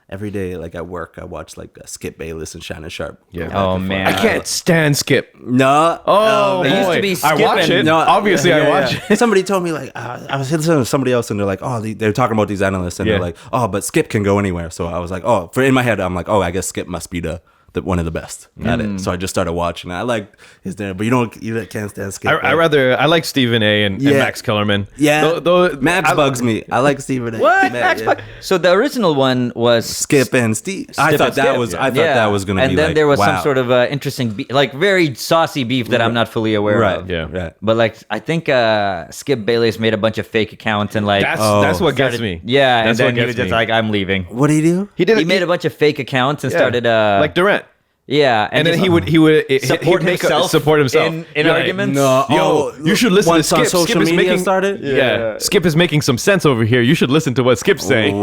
every day. Like at work, I watch like Skip Bayless and Shannon Sharp. Yeah. Oh man, I can't stand Skip. No. Oh, It used to boy. be I watch skipping. it. No, Obviously, I watch it. Somebody told me like I was listening to somebody else and they're like, oh, they're talking about these analysts and Yeah. they're like, oh, but Skip can go anywhere. So I was like, oh, in my head, I'm like, oh, I guess Skip must be the one of the best at it. So I just started watching it. I like his name, but you can't stand Skip. I like Stephen A. and Max Kellerman. Yeah, Though Max bugs me. I like Stephen A. What? Max, yeah. So the original one was Skip and Steve. I thought that was gonna be. And then like, there was wow. some sort of interesting, like very saucy beef that I'm not fully aware of. Yeah. Right. But like, I think Skip Bayless made a bunch of fake accounts and like, That's what gets me. yeah, That's and what then he was gets just me. like, I'm leaving. What do you do? He made a bunch of fake accounts and started like Durant. yeah, And then just, he would support he'd make himself support himself in You're like, arguments. No. Yo, you should listen to once Skip. on social Skip is media making started. Yeah. Skip is making some sense over here. You should listen to what Skip's saying.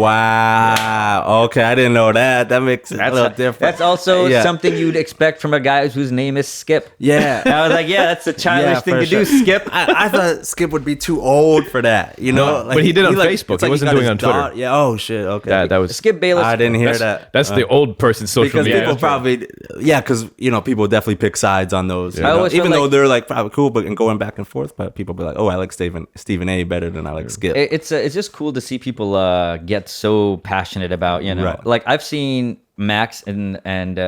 Wow. Okay, I didn't know that. That makes it a little different. That's also Yeah. something you'd expect from a guy whose name is Skip. Yeah. And I was like, yeah, that's a childish thing for to do, sure. Skip. I thought Skip would be too old for that. You know, No, but he did on like- Facebook. it's He like wasn't got doing his on Twitter. daughter- Yeah. Oh shit. Okay. That was Skip Bayless. I didn't hear that. That's the old person's social Because media. people probably, because people definitely pick sides on those. you I know? always feel Even though like- they're like probably cool, but and going back and forth, but people be like, oh, I like Stephen A. better than I like Skip. It's just cool to see people get so passionate about Right. like I've seen Max and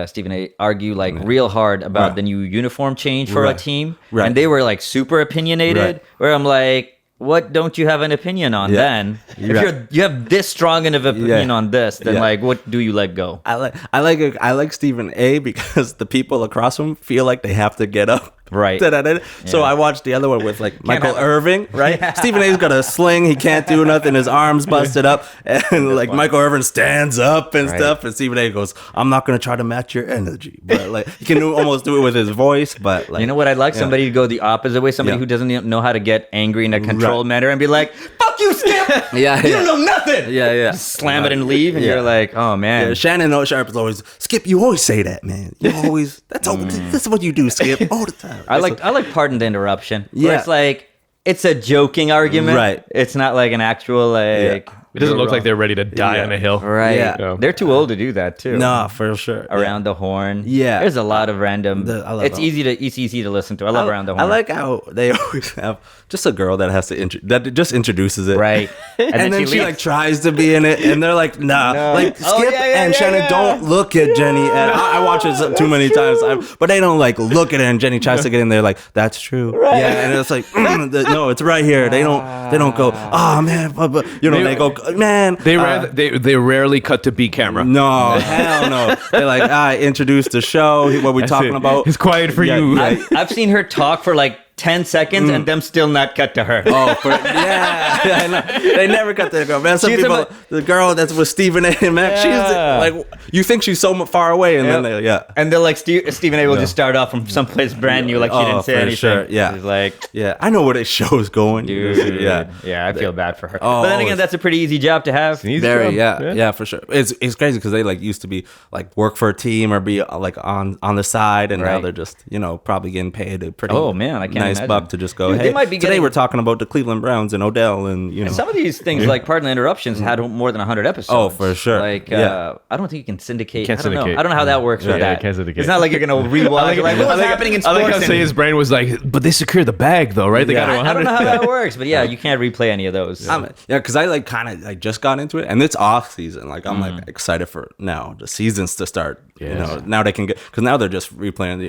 Stephen A. argue like real hard about Right. the new uniform change for a Right. team, Right. and they were like super opinionated. Right. Where I'm like, what don't you have an opinion on Yeah. then? If Right. you have this strong of an opinion Yeah. on this, then Yeah. like what do you let go? I like Stephen A. because the people across from him feel like they have to get up. Right. So Yeah. I watched the other one with like Michael have- Irving, right? Stephen A's got a sling, he can't do nothing, his arms busted up, and like Michael Irving stands up and Right. stuff, and Stephen A goes, "I'm not gonna try to match your energy," but like he can almost do it with his voice, but like You know what? I'd like somebody to go the opposite way. Somebody Yeah. who doesn't know how to get angry in a controlled Right. manner and be like, "Fuck you, Skip! Yeah, you yeah. don't know nothing." Yeah. Slam it and leave, and Yeah. you're like, "Oh man." Yeah, Shannon Sharp is always Skip. You always say that, man. You always that's what you do, Skip, all the time. I like pardon the interruption. Where Yeah. it's like it's a joking argument. Right. It's not like an actual like. It doesn't you're look like wrong. they're ready to die Yeah. on a hill. Right. Yeah. They're too old to do that too. No, for sure. Around the horn. Yeah. There's a lot of random. I love It's that. easy to listen to. I love around the horn. I like how they always have just a girl that has to that just introduces it, Right. And, then she leaves. like tries to be in it, and they're like, nah, No. like Skip Oh, yeah, and yeah, Shannon yeah. don't look at Jenny. And I watch it too many times, but they don't like look at her. And Jenny tries to get in there, like that's true, yeah. And it's like, no, it's right here. They don't go, oh man, but they go, man. They rarely cut to B camera. No, hell no. They're like, I introduced the show. What we talking about? It's quiet for Yeah, you. yeah. I've seen her talk for like 10 seconds and them still not cut to her. Oh, I know. They never cut the girl. Man, some She's people, the girl that's with Stephen A. and Max, she's like, you think she's so far away, and then And they're like, Stephen A. will just start off from someplace brand new, like she didn't say anything. Sure. Yeah, She's like, I know where this show's going, dude. Yeah, I feel bad for her. But then again, that's a pretty easy job to have. Very, yeah, for sure. It's crazy because they like used to be like work for a team or be like on the side, and now they're just probably getting paid a pretty I can't nice imagine. buck to just go. Dude, Hey, they might be today getting- we're talking about the Cleveland Browns and Odell, and And some of these things, like Pardon the Interruptions, had more than 100 episodes. Oh, for sure. Like, Yeah. I don't think you can syndicate. Can't I don't know. syndicate. I don't know how that works with that. can't syndicate. It's not like you're gonna rewatch. Like, what's happening in I sports? like how his brain was like, but they secure the bag though, right? They got to I 100. don't know how that works, but yeah, you can't replay any of those. because I like kind of like just got into it, and it's off season. Like I'm like excited for now the seasons to start. Yes. Now they can get because now they're just replaying.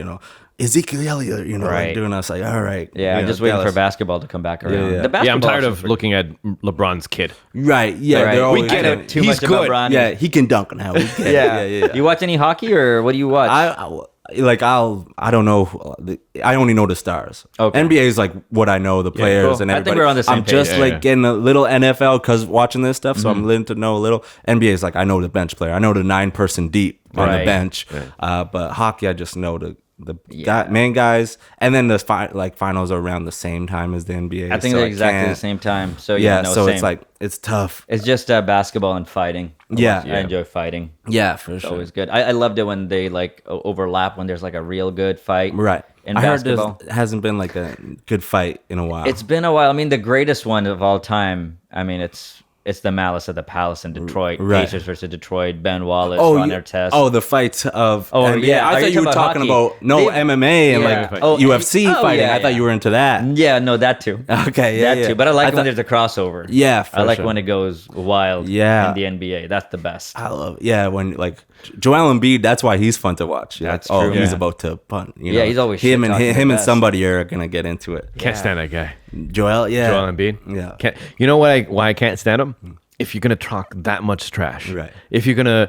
Ezekiel Elliott, like Right. doing us like, all right. Yeah, I'm just waiting for basketball to come back around. yeah. The basketball Yeah, I'm tired also of looking at LeBron's kid. Right. Yeah. Right. They're We always, get it. Too He's much good. about Bronny. Yeah, he can dunk now. We get it. Yeah. You watch any hockey or what do you watch? I don't know. I only know the stars. Okay. NBA is like what I know, the players cool. and I everybody. think we're on the same I'm just page. like Yeah. getting a little NFL because watching this stuff, so I'm learning to know a little. NBA is like I know the bench player. I know the 9-person deep on the Right. bench. But hockey, I just know the main guys, and then the finals are around the same time as the NBA. I think so they're exactly the can't- same time. So Yeah, no, so same. it's like it's tough. It's just basketball and fighting. Yeah. I enjoy fighting. Yeah, for It's sure. always good. I loved it when they like overlap when there's like a real good fight. Right. In I heard basketball. there hasn't been like a good fight in a while. It's been a while. I mean, the greatest one of all time. I mean, it's the Malice at the Palace in Detroit. Right. Pacers versus Detroit. Ben Wallace, Oh, Ron yeah. Artest. Oh, the fights of. Oh, and yeah. I Are thought you you were talking talking about about hockey? MMA and Yeah. like Oh, UFC oh, fighting. yeah, I thought yeah. you were into that. Yeah, no, that too. Okay, yeah, that yeah. too. But I like when thought- there's a crossover. Yeah, for I like sure. when it goes wild. Yeah. in the NBA. That's the best. I love. Yeah, when like Joel Embiid, that's why he's fun to watch. You're That's like, true. He's Yeah. about to punt. Yeah, he's always him and shit-talking the him and best. somebody are gonna get into it. Can't stand that guy. Joel, yeah, Joel Embiid. Yeah. You know why I can't stand him? If you're gonna talk that much trash, Right. If you're gonna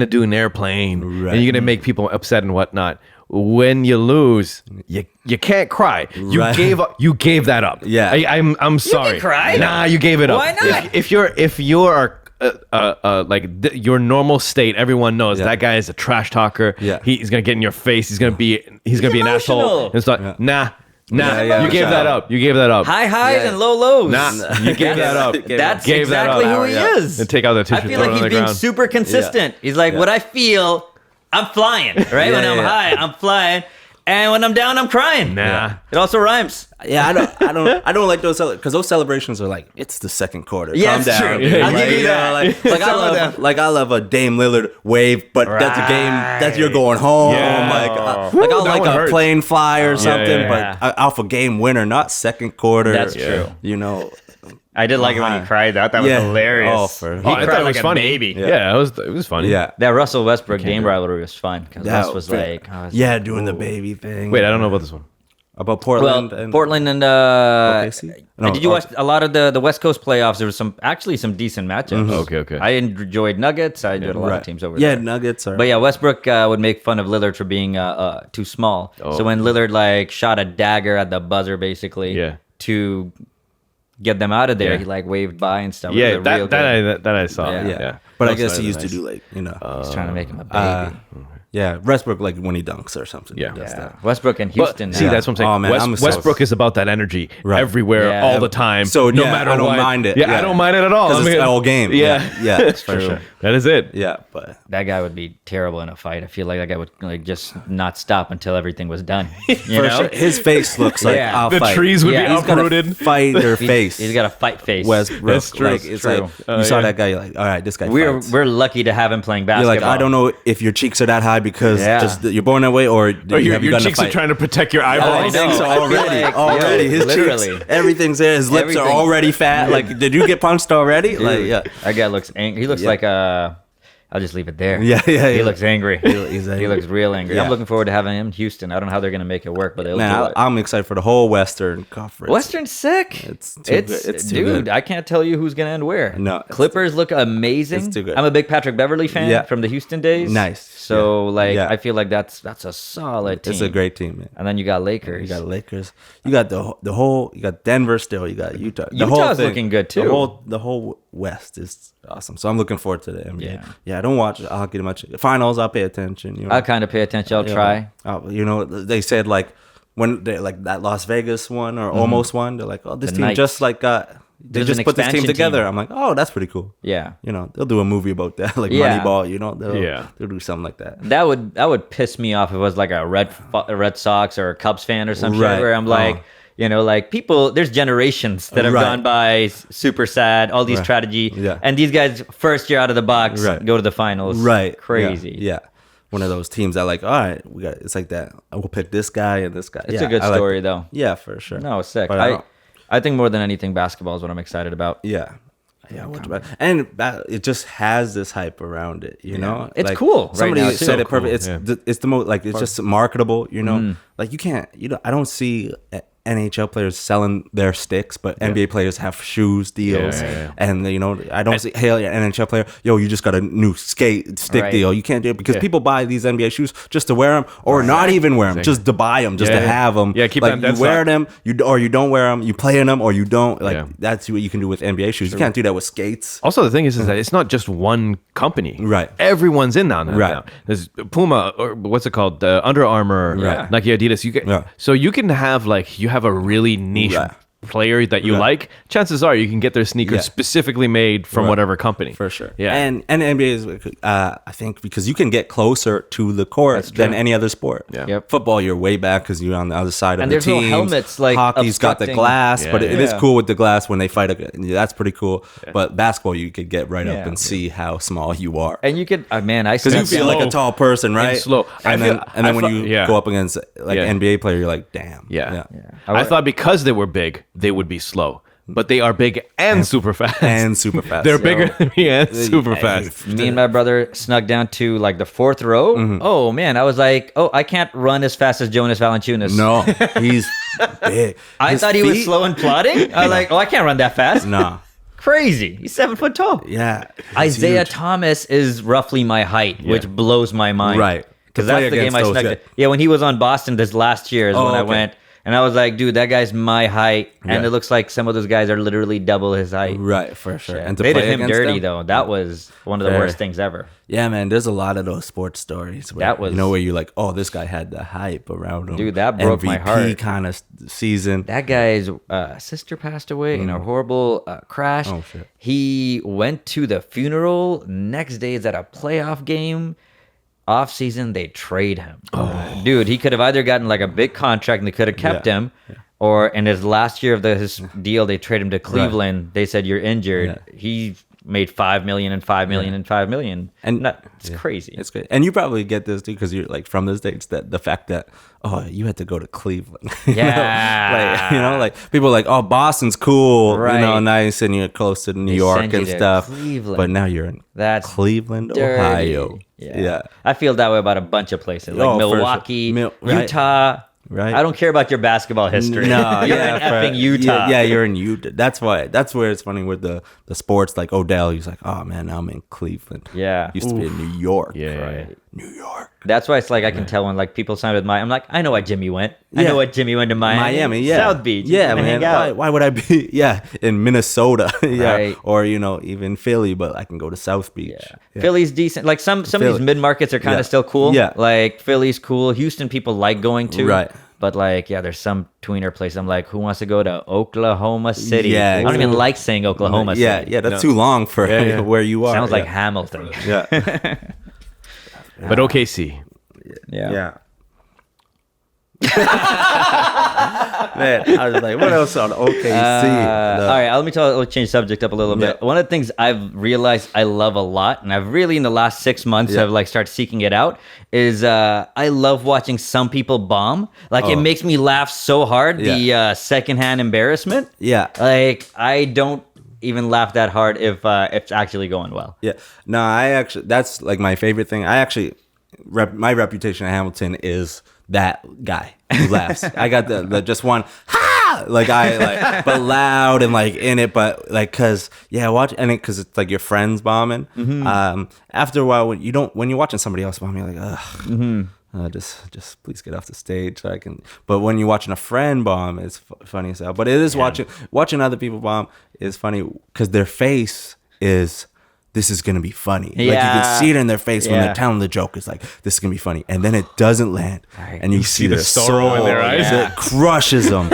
do an airplane Right. and you're gonna make people upset and whatnot, when you lose, you can't cry. You Right. gave that up. Yeah. I'm sorry. cry? Nah, you gave it up. Why not? If you're your normal state, everyone knows Yeah. that guy is a trash talker. Yeah. He's gonna get in your face. He's gonna be an asshole. emotional. And it's like, nah. Yeah, You gave that up. You gave that up. High highs Yeah. and low lows. Nah, you gave that up. That's Gave that exactly up. who he Yeah. is. And take out that I tissue, feel throw like it on he's the being ground. super consistent. He's like, what I feel, I'm flying. Right? When Yeah, I'm yeah. high, I'm flying. And when I'm down, I'm crying. Nah. It also rhymes. Yeah, I don't like those because those celebrations are like it's the second quarter. Yeah, Calm it's down. true. dude. I'll give you know, that. Like Some of them. I love a Dame Lillard wave, but that's a game that's you're going home. Yeah. Like I'll that like one a hurts. plane fly or something, yeah. but off a game winner, not second quarter. That's true. You know. I did like it when he cried. That was Yeah. hilarious. Oh, for- He Oh, I cried thought it like was a funny. baby. Yeah, it was funny. Yeah. That Russell Westbrook game rivalry was fun because That Russ was was- like, oh, it's- Yeah, doing the baby thing. Wait, I don't know about this one. About well, Portland. Portland and OKC? No, did you watch a lot of the West Coast playoffs? There was some decent matchups. Okay. I enjoyed Nuggets. I enjoyed a lot of teams over Yeah, there. Nuggets are. But yeah, Westbrook would make fun of Lillard for being too small. So when Lillard like shot a dagger at the buzzer, basically, Yeah. to get them out of there, Yeah. he like waved by and stuff. It Yeah, was a real that I saw. Yeah. yeah. Yeah. But I Both guess sides he are used nice. to do like He's trying to make him a baby. yeah, Westbrook like when he dunks or something. Yeah. He does Yeah. that. Westbrook and Houston. But, see, that's what I'm saying. Oh, man, I'm so- Westbrook is about that energy Right. everywhere, Yeah. all the time. So, no yeah, matter I don't what. mind it. Yeah, Yeah. I don't mind it at all. 'Cause it's the whole game. Yeah, Yeah, That's for true. sure. that is it. Yeah, but That guy would be terrible in a fight. I feel like that guy would like just not stop until everything was done. You for know? sure, his face looks like Yeah. I'll The fight. trees would Yeah, be he's He's uprooted. gonna fight their face. He's got a fight face. Westbrook. That's true. Like, It's it's true. like you saw yeah. that guy. You're like, all right, this guy. We're fights. we're lucky to have him playing You're basketball. like, I don't know if your cheeks are that high because Yeah. just you're born that way, or Or have you your gotten cheeks a are fight? trying to protect your I eyeballs. know. think so I feel already. like, already, yo, his literally. cheeks, everything's there. His lips are Everything. already fat. Like, did you get punched already? Like, yeah. That guy looks angry. He looks like I'll just leave it there. Yeah. He looks angry. He's angry. He looks real angry. Yeah. I'm looking forward to having him in Houston. I don't know how they're going to make it work, but they'll do it. I'm excited for the whole Western Conference. Western's sick. It's too good. It's too dude, good. I can't tell you who's going to end where. No, it's Clippers look amazing. It's too good. I'm a big Patrick Beverly fan Yeah. from the Houston days. Nice. So Yeah. I feel like that's a solid team. It's a great team, man. And then you got Lakers. You got Lakers. You got the whole. You got Denver still. You got Utah. The Utah's whole thing. looking good, too. The whole West is awesome. So I'm looking forward to the NBA. Yeah. I don't watch hockey much. Finals, I'll pay attention. You know. I'll kind of pay attention. I'll try. You know, they said like when they like that Las Vegas one or almost one. They're like, oh, this The team Knights. just like got. They There's just an put this team expansion together. team. I'm like, oh, that's pretty cool. Yeah. You know, they'll do a movie about that, like Yeah. Moneyball. You know, they'll do something like that. That would piss me off if it was like a Red Sox or a Cubs fan or some shit Right. where I'm like, you know, like people, there's generations that have Right. gone by super sad, all these Right. strategy. Yeah. And these guys, first year out of the box, Right. go to the finals. Right. Crazy. Yeah. One of those teams that like, all right, it's like that. I will pick this guy and this guy. It's a good I like story, it. though. Yeah, for sure. No, it's sick. But I think more than anything, basketball is what I'm excited about. yeah. And it just has this hype around it, you know. It's like, cool right Somebody now, said too. it perfect. It's the most like it's just marketable, you know. Mm. Like you can't, I don't see NHL players selling their sticks, but NBA players have shoes deals, and you know I don't see hey NHL player, yo, you just got a new stick Right. deal. You can't do it because people buy these NBA shoes just to wear them, or not even wear them, just to buy them, just to have them. Yeah, keep like them. you wear them, you don't wear them, you play in them, or you don't. Like Yeah. that's what you can do with NBA shoes. You can't do that with skates. Also, the thing is that it's not just one company. Right. Everyone's in on that Right. now. There's Puma, or what's it called? Under Armour, Right. Nike, Adidas. So you can have you have a really niche Right. player that you like. Chances are you can get their sneakers Yeah. specifically made from Right. whatever company. For sure. Yeah. And NBA is, I think, because you can get closer to the court than any other sport. Yeah. Yep. Football, you're way back because you're on the other side of And the there's no teams. helmets, like, Hockey's got the obstructing- glass, but it is Yeah. cool with the glass when they fight. That's pretty cool. But basketball, you could get right up Yeah. and see how small you are. And you could, man, I Because you spent feel like a slow. tall person, right? And slow. And I then, feel- and then I when thought- you yeah. go up against like Yeah. NBA player, you're like, damn. Yeah. I I thought because they were big, they would be slow. But they are big and super fast. And super fast. They're So- bigger than me and super fast. me and my brother snuck down to like the fourth row. Mm-hmm. Oh man, I was like, oh, I can't run as fast as Jonas Valanciunas. No, he's big. I His thought he was feet- slow and plodding. I was like, oh, I can't run that fast. Nah. Crazy. He's 7 foot tall. Yeah. he's Isaiah huge. Thomas is roughly my height, which blows my mind. Right. Because To play that's the game against I those snuck. guys. Yeah, when he was on Boston this last year is Oh, when I okay. went. And I was like, dude, that guy's my height. And Yeah. it looks like some of those guys are literally double his height. Right, for sure. And to They did play him against dirty, them? though. That was one of the Very. worst things ever. Yeah, man, there's a lot of those sports stories. Where, That was- you know, where you're like, oh, this guy had the hype around him. Dude, that broke my heart. kind of season. That guy's sister passed away in a horrible crash. Oh, shit. He went to the funeral. Next day is at a playoff game. Off season, they trade him. Dude, he could have either gotten like a big contract and they could have kept Yeah. him, or in his last year of his deal, they trade him to Cleveland. They said you're injured. He made $5 million and $5 million and $5 million, And- it's crazy. It's good. And you probably get this too because you're like from the States, that the fact that, oh, you had to go to Cleveland. Yeah. like people are like, oh, Boston's cool, Right. nice, and you're close to New They York send you and to stuff. Cleveland. But now you're in That's Cleveland, dirty. Ohio. Yeah. I feel that way about a bunch of places, like Oh, for sure. Milwaukee, Right. Utah. Right. I don't care about your basketball history. No, You're yeah, in effing for- Utah. Yeah, you're in Utah. That's where it's funny with the sports, like Odell. He's like, oh man, now I'm in Cleveland. Yeah. Used to be in New York. Yeah. New York. That's why it's like I can tell when like people sign with I'm like, I know why Jimmy went. I Yeah. know why Jimmy went to Miami. Yeah. South Beach. He's Yeah, gonna man. hang out. Why would I be? Yeah, in Minnesota. Yeah, Right. or even Philly, but I can go to South Beach. Yeah. Philly's decent. Like some of Philly. these mid markets are kind of Yeah. still cool. Yeah. Like Philly's cool. Houston people like going to. Right. But like, yeah, there's some tweener place. I'm like, who wants to go to Oklahoma City? Yeah, I don't even exactly. like saying Oklahoma Yeah, City. yeah. That's too long for yeah. where you are. Sounds like yeah. Hamilton. Yeah. But OKC. Yeah. Man, I was like, what else on OKC? All right, I'll change subject up a little bit. One of the things I've realized I love a lot, and I've really in the last 6 months have like started seeking it out, is I love watching some people bomb. Like it makes me laugh so hard. The secondhand embarrassment. Yeah. Like I don't even laugh that hard if it's actually going well. Yeah. No, that's like my favorite thing. My reputation at Hamilton is that guy who laughs. I got the just one, ha! But loud and like in it, but like, cause cause it's like your friends bombing. After a while, when you're watching somebody else bomb, you're like, ugh. Just please get off the stage so I can. But when you're watching a friend bomb, it's funny as hell. But it is watching other people bomb is funny because their face is, this is gonna be funny. Like you can see it in their face when they're telling the joke. It's like, this is gonna be funny, and then it doesn't land, and you see the sorrow in their eyes. It crushes them.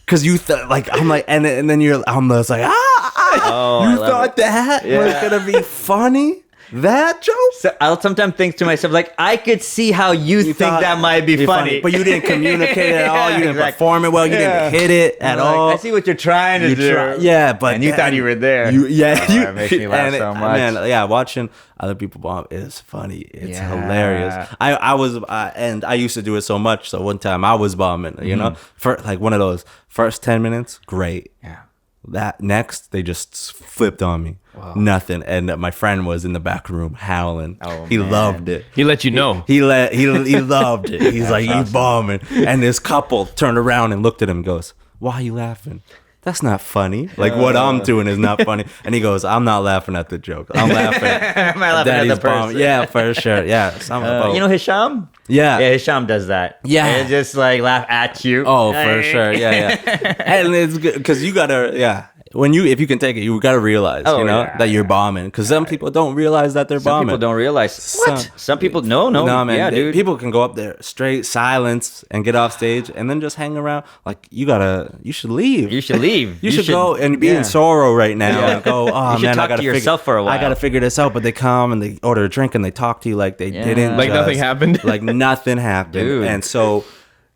Cause you I'm like, and then I'm just like, you thought that was gonna be funny. That joke? So I'll sometimes think to myself, like, I could see how you think that might be funny. But you didn't communicate it at all. You didn't perform it well. You didn't hit it at all. I see what you're trying to do. But and you thought you were there. It makes me laugh so much. Man, watching other people bomb is funny. It's hilarious. I used to do it so much. So one time I was bombing, you know, for like one of those first 10 minutes, great. Yeah. That next, they just flipped on me. Wow. Nothing. And my friend was in the back room howling. He loved it. He let you know. He loved it. He's like, you bombing. And this couple turned around and looked at him and goes, why are you laughing? That's not funny. Like what I'm doing is not funny. And he goes, I'm not laughing at the joke. I'm laughing. I'm laughing at the person. Yeah, for sure. Yeah. You know Hisham? Yeah. Yeah, Hisham does that. Yeah. And just like laugh at you. Oh, for sure. Yeah. And it's good because you gotta, if you can take it, you gotta realize, that you're bombing. Because some people don't realize that they're bombing. Some people don't realize. What? Some people, no, man. Yeah, dude. People can go up there straight silence and get off stage and then just hang around. Like you should leave. You should leave. You should go and be in sorrow right now and go, oh man, I gotta figure yourself for a while. I gotta figure this out. But they come and they order a drink and they talk to you like they didn't. Like nothing happened. Like nothing happened. Dude. And so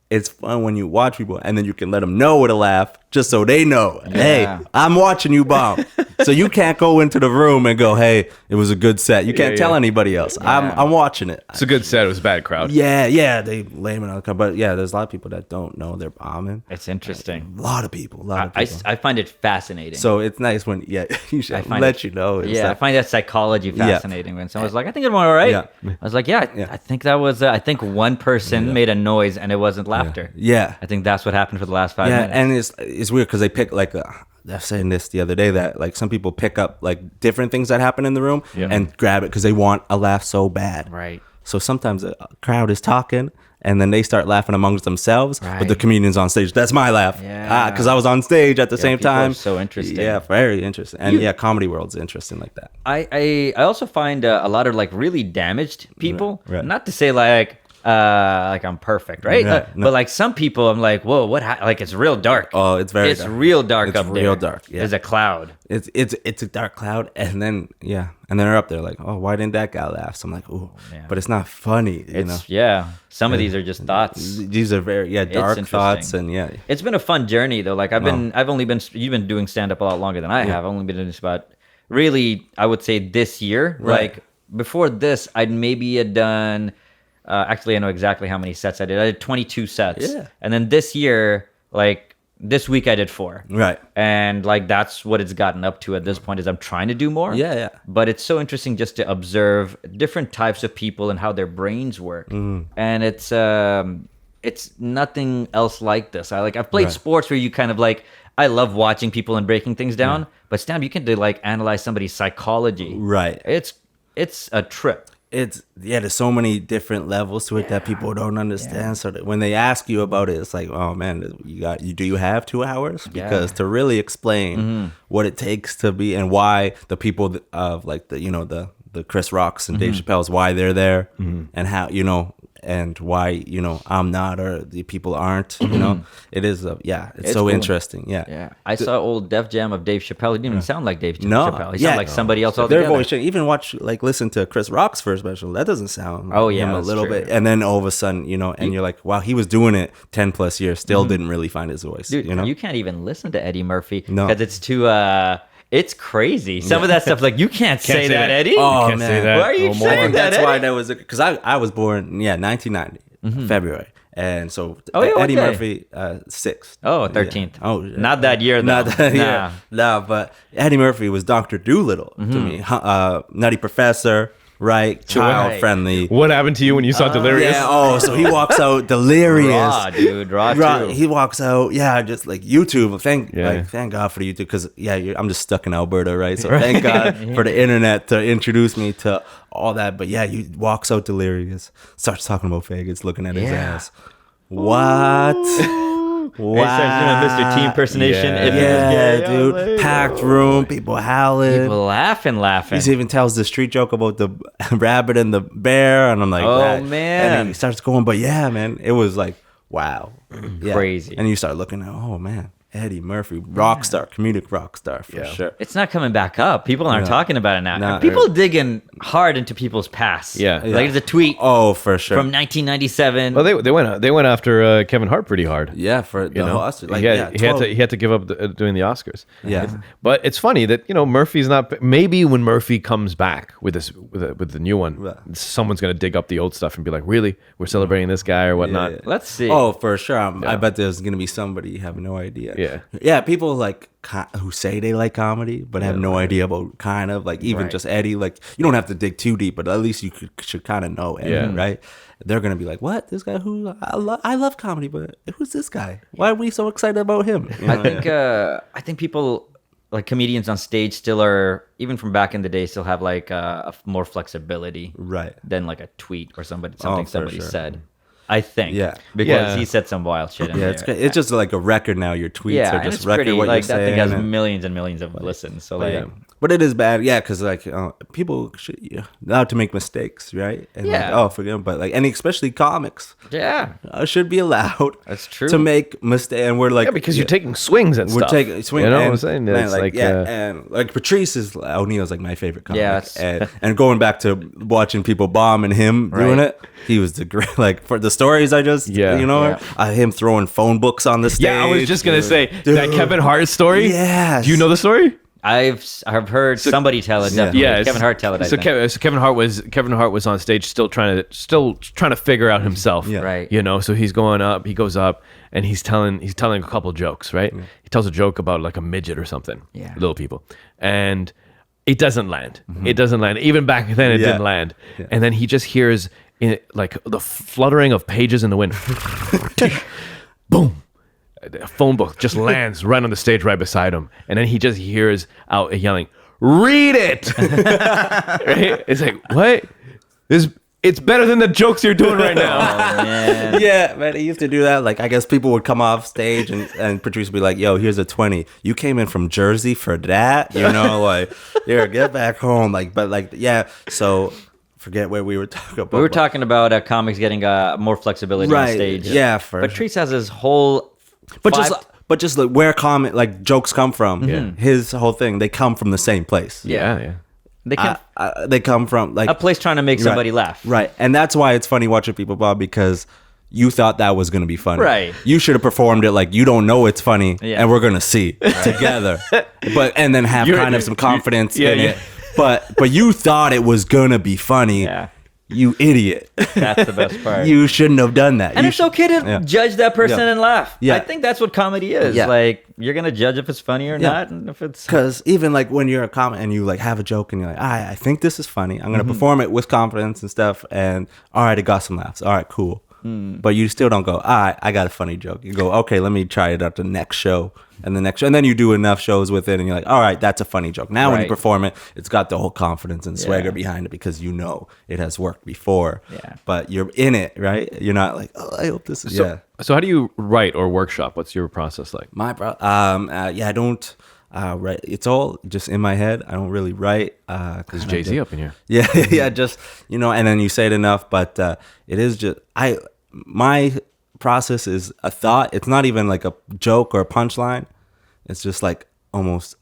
it's fun when you watch people and then you can let them know with a laugh just so they know, hey, I'm watching you bomb. So you can't go into the room and go, hey, it was a good set. You can't tell anybody else. I'm watching it. It's a good set. It was a bad crowd. Yeah. They lame it on the crowd. But yeah, there's a lot of people that don't know they're bombing. It's interesting. A lot of people. I find it fascinating. So it's nice when, you should let you know. I find that psychology fascinating when someone's like, I think it went all right. Yeah. I was like, I think that was, I think one person made a noise and it wasn't laughter. Yeah. I think that's what happened for the last 5 minutes. And it's weird because they pick like, I was saying this the other day that like some people pick up like different things that happen in the room and grab it because they want a laugh so bad. Right. So sometimes the crowd is talking and then they start laughing amongst themselves, but the comedian's on stage. That's my laugh. Yeah. Because I was on stage at the same time. So interesting. Yeah, very interesting. And comedy world's interesting like that. I also find a lot of like really damaged people. Right. Not to say like I'm perfect, right? But like some people, I'm like, whoa, like it's real dark. Oh, it's very dark. Real dark up there. It's real dark. Yeah. There's a cloud. It's a dark cloud, and then they're up there like, oh, why didn't that guy laugh? So I'm like, oh, but it's not funny, you know? Yeah, some of these are just thoughts. These are very dark thoughts, and it's been a fun journey though. Like you've been doing stand up a lot longer than I have. I've only been doing this about really, I would say this year. Right. Like before this, I'd maybe had done. Actually, I know exactly how many sets I did. I did 22 sets. Yeah. And then this year, like this week, I did 4. Right. And like that's what it's gotten up to at this point is I'm trying to do more. Yeah. But it's so interesting just to observe different types of people and how their brains work. And it's nothing else like this. I've played sports where you kind of like I love watching people and breaking things down. But stand-up, you can like analyze somebody's psychology. Right. It's a trip. There's so many different levels to it that people don't understand. So that when they ask you about it, it's like, oh man, do you have 2 hours? Because to really explain what it takes to be and why the people of like the Chris Rocks and Dave Chappelle's, why they're there and how and why I'm not or the people aren't. It is it's so cool. Interesting. Yeah. I saw old Def Jam of Dave Chappelle. He didn't even sound like Dave Chappelle. He sounded like somebody else altogether. Their voice, even listen to Chris Rock's first special. That doesn't sound him a little bit. And then all of a sudden, and you're like, wow, he was doing it 10 plus years, still didn't really find his voice. Dude, you can't even listen to Eddie Murphy because it's too. It's crazy. Some of that stuff, like, you can't say that, Eddie. Oh, man. Say that. Why are you saying that, That's Eddie? why that was... Because I was born, 1990, February. And so Oh, yeah, Eddie okay. Murphy, 6th. Oh, 13th. Yeah. Oh, yeah. Not that year, though. Not that Nah. year. No, but Eddie Murphy was Dr. Doolittle to me. Nutty Professor, right? Child friendly. What happened to you when you saw Delirious? Yeah. Oh, so he walks out delirious. Raw, dude. Raw, too. He walks out. Yeah, just like YouTube. Thank God for the YouTube, because I'm just stuck in Alberta, right? So thank God for the internet to introduce me to all that. But yeah, he walks out delirious, starts talking about faggots, looking at his ass. What? He starts doing a Mr. T impersonation. Yeah. If he was gay. Dude. Packed room, people howling. People laughing. He even tells the street joke about the rabbit and the bear, and I'm like, Oh, man. And he starts going, but yeah, man, it was like, wow, yeah. Crazy. And you start looking at, oh man, Eddie Murphy, rock star, comedic rock star for sure. It's not coming back up. People aren't talking about it now. Not People really. digging hard into people's past. Yeah. Like there's a tweet Oh, for sure. from 1997. Well, they went after Kevin Hart pretty hard. Yeah, for the whole Oscar. Like, he had 12. to give up doing the Oscars. Yeah. But it's funny that Murphy's not. Maybe when Murphy comes back with the new one, Yeah. someone's gonna dig up the old stuff and be like, "Really, we're celebrating this guy or whatnot." Yeah. Let's see. Oh, for sure. I bet there's gonna be somebody you have no idea. Yeah. People like who say they like comedy but have no idea about kind of like even just Eddie. Like you don't have to dig too deep, but at least you should kind of know Eddie, right? They're gonna be like, "What? This guy who I love comedy, but who's this guy? Why are we so excited about him?" You know? I think people like comedians on stage still are, even from back in the day, still have like a more flexibility, Right. than like a tweet or something for somebody sure. said. I think, Yeah. because Yeah. he said some wild shit. In Yeah, there. it's just like a record now. Your tweets are and just it's record pretty, what like you're that saying. thing has and- millions and millions of listens. So like, yeah. But it is bad, yeah, because like people should allowed to make mistakes, right? And Yeah. like, forgive them, but like, and especially comics yeah, should be allowed. That's true. To make mistakes, and we're like, Yeah, because you're taking swings at we're stuff. taking swing. You know and, what I'm saying? man, It's like, like, and like Patrice O'Neill's like my favorite comic. Yeah, it's- and going back to watching people bomb and him doing Right. it, he was the great. Like for the stories I just, Yeah. him throwing phone books on the stage. Yeah, I was just gonna say that Kevin Hart story. Yes. Do you know the story? I've heard somebody tell it. Definitely. Yeah, Kevin Hart tell it. I So think. Kevin Hart was on stage, still trying to figure out himself. Yeah. Right. So he goes up, and he's telling a couple jokes. Right. He tells a joke about like a midget or something. Yeah. Little people, and it doesn't land. It doesn't land. Even back then, it Yeah. didn't land. Yeah. And then he just hears like the fluttering of pages in the wind. Boom. A phone book just lands right on the stage right beside him, and then he just hears out yelling, "Read it!" Right? It's like, what? It's better than the jokes you're doing right now. Oh, man. Yeah, man, he used to do that. Like, I guess people would come off stage and Patrice would be like, "Yo, here's a 20. You came in from Jersey for that, like, here, get back home." Like, but like, yeah. So, forget what we were talking about. We were talking about comics getting more flexibility on Right, stage. yeah, for But Patrice has his whole. but five- just like where jokes come from. His whole thing, they come from the same place. Yeah. they can They come from like a place trying to make somebody laugh. Right, and that's why it's funny watching people bob, because you thought that was going to be funny. Right. You should have performed it like you don't know it's funny, Yeah. and we're going to see together. And then have kind of some confidence in it. But you thought it was going to be funny. Yeah. You idiot. That's the best part. You shouldn't have done that. And You it's okay to yeah. judge that person Yeah. and laugh. Yeah. I think that's what comedy is. Yeah. Like, you're going to judge if it's funny or Yeah. not. And if it's. Because even like when you're a comic and you like have a joke and you're like, I think this is funny. I'm going to perform it with confidence and stuff. And all right, it got some laughs. All right, cool. But you still don't go, all right, I got a funny joke. You go, okay, let me try it at the next show and the next show. And then you do enough shows with it and you're like, all right, that's a funny joke. Now when you Right. perform it, it's got the whole confidence and swagger Yeah. behind it because you know it has worked before. Yeah. But you're in it, right? You're not like, oh, I hope this is, yeah. So how do you write or workshop? What's your process like? I don't write. It's all just in my head. I don't really write. There's Jay-Z up in here. Yeah, yeah, just and then you say it enough, but it is just my process is a thought. It's not even like a joke or a punchline. It's just like almost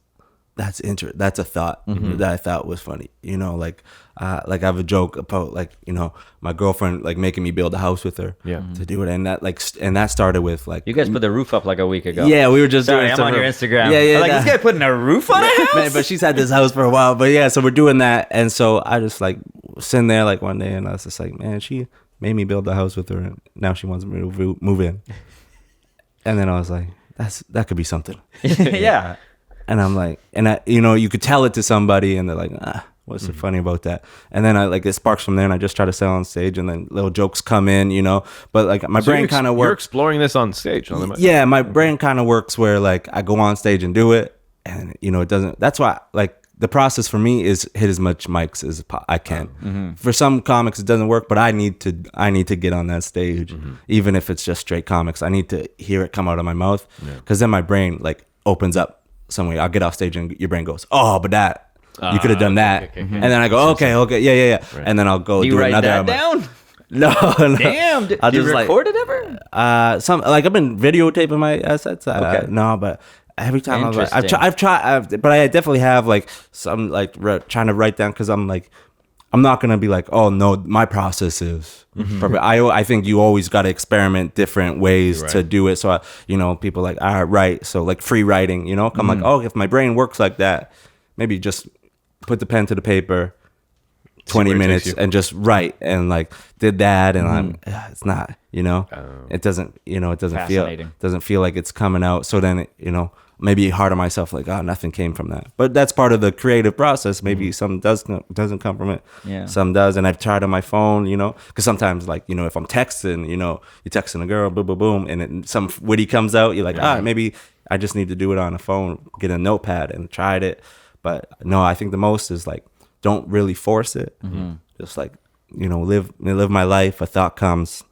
that's a thought that I thought was funny. Like I have a joke about my girlfriend like making me build a house with her to do it, and that started with like You guys put the roof up like a week ago. yeah, we were just Sorry, doing I'm some on your Instagram. Yeah, I'm like, this guy putting a roof on a house? Man, but she's had this house for a while. But yeah, so we're doing that, and so I just like sitting there like one day, and I was just like, man, she made me build the house with her, and now she wants me to move in. And then I was like, that could be something. Yeah. And I'm like, you could tell it to somebody, and they're like, what's so funny about that? And then it sparks from there, and I just try to sell on stage, and then little jokes come in, But like my brain kind of works. You're exploring this on stage. Yeah, my brain kind of works where like I go on stage and do it, and it doesn't. That's why like the process for me is hit as much mics as I can. For some comics it doesn't work, but I need to get on that stage, even if it's just straight comics. I need to hear it come out of my mouth, because then my brain like opens up some way. I'll get off stage and your brain goes, oh, but that you could have done that, and then I go, okay, yeah, right. And then I'll go do another. Write that down? No. Damn, did you record it ever? Some like I've been videotaping my assets. No, but every time I've tried, but I definitely have like some like trying to write down, because I'm like, I'm not gonna be like, oh no, my process is perfect. I think you always got to experiment different ways to do it. So people like, all right, so like free writing, I'm like, oh, if my brain works like that, maybe just put the pen to the paper, 20 minutes and just write, and like did that, and it's not, it doesn't feel like it's coming out. So then maybe hard on myself, like, oh, nothing came from that. But that's part of the creative process. Maybe some doesn't come from it. Yeah. Some does. And I've tried on my phone, because sometimes like, if I'm texting, you're texting a girl, boom, boom, boom, and some witty comes out, you're like, maybe I just need to do it on a phone, get a notepad, and tried it. But no, I think the most is like, don't really force it. Just like, live my life. A thought comes,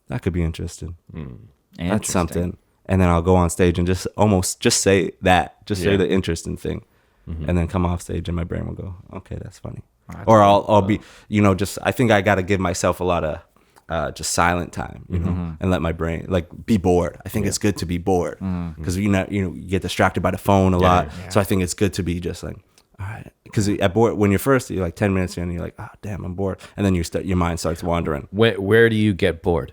that could be interesting. That's something. And then I'll go on stage and just say that, say the interesting thing, and then come off stage and my brain will go, okay, that's funny. Or I'll be, I think I got to give myself a lot of just silent time, and let my brain like be bored. I think it's good to be bored, because you get distracted by the phone a lot. Yeah. So I think it's good to be just like, all right, because when you're first, you're like 10 minutes in, and you're like, oh damn, I'm bored, and then your mind starts wandering. Where do you get bored?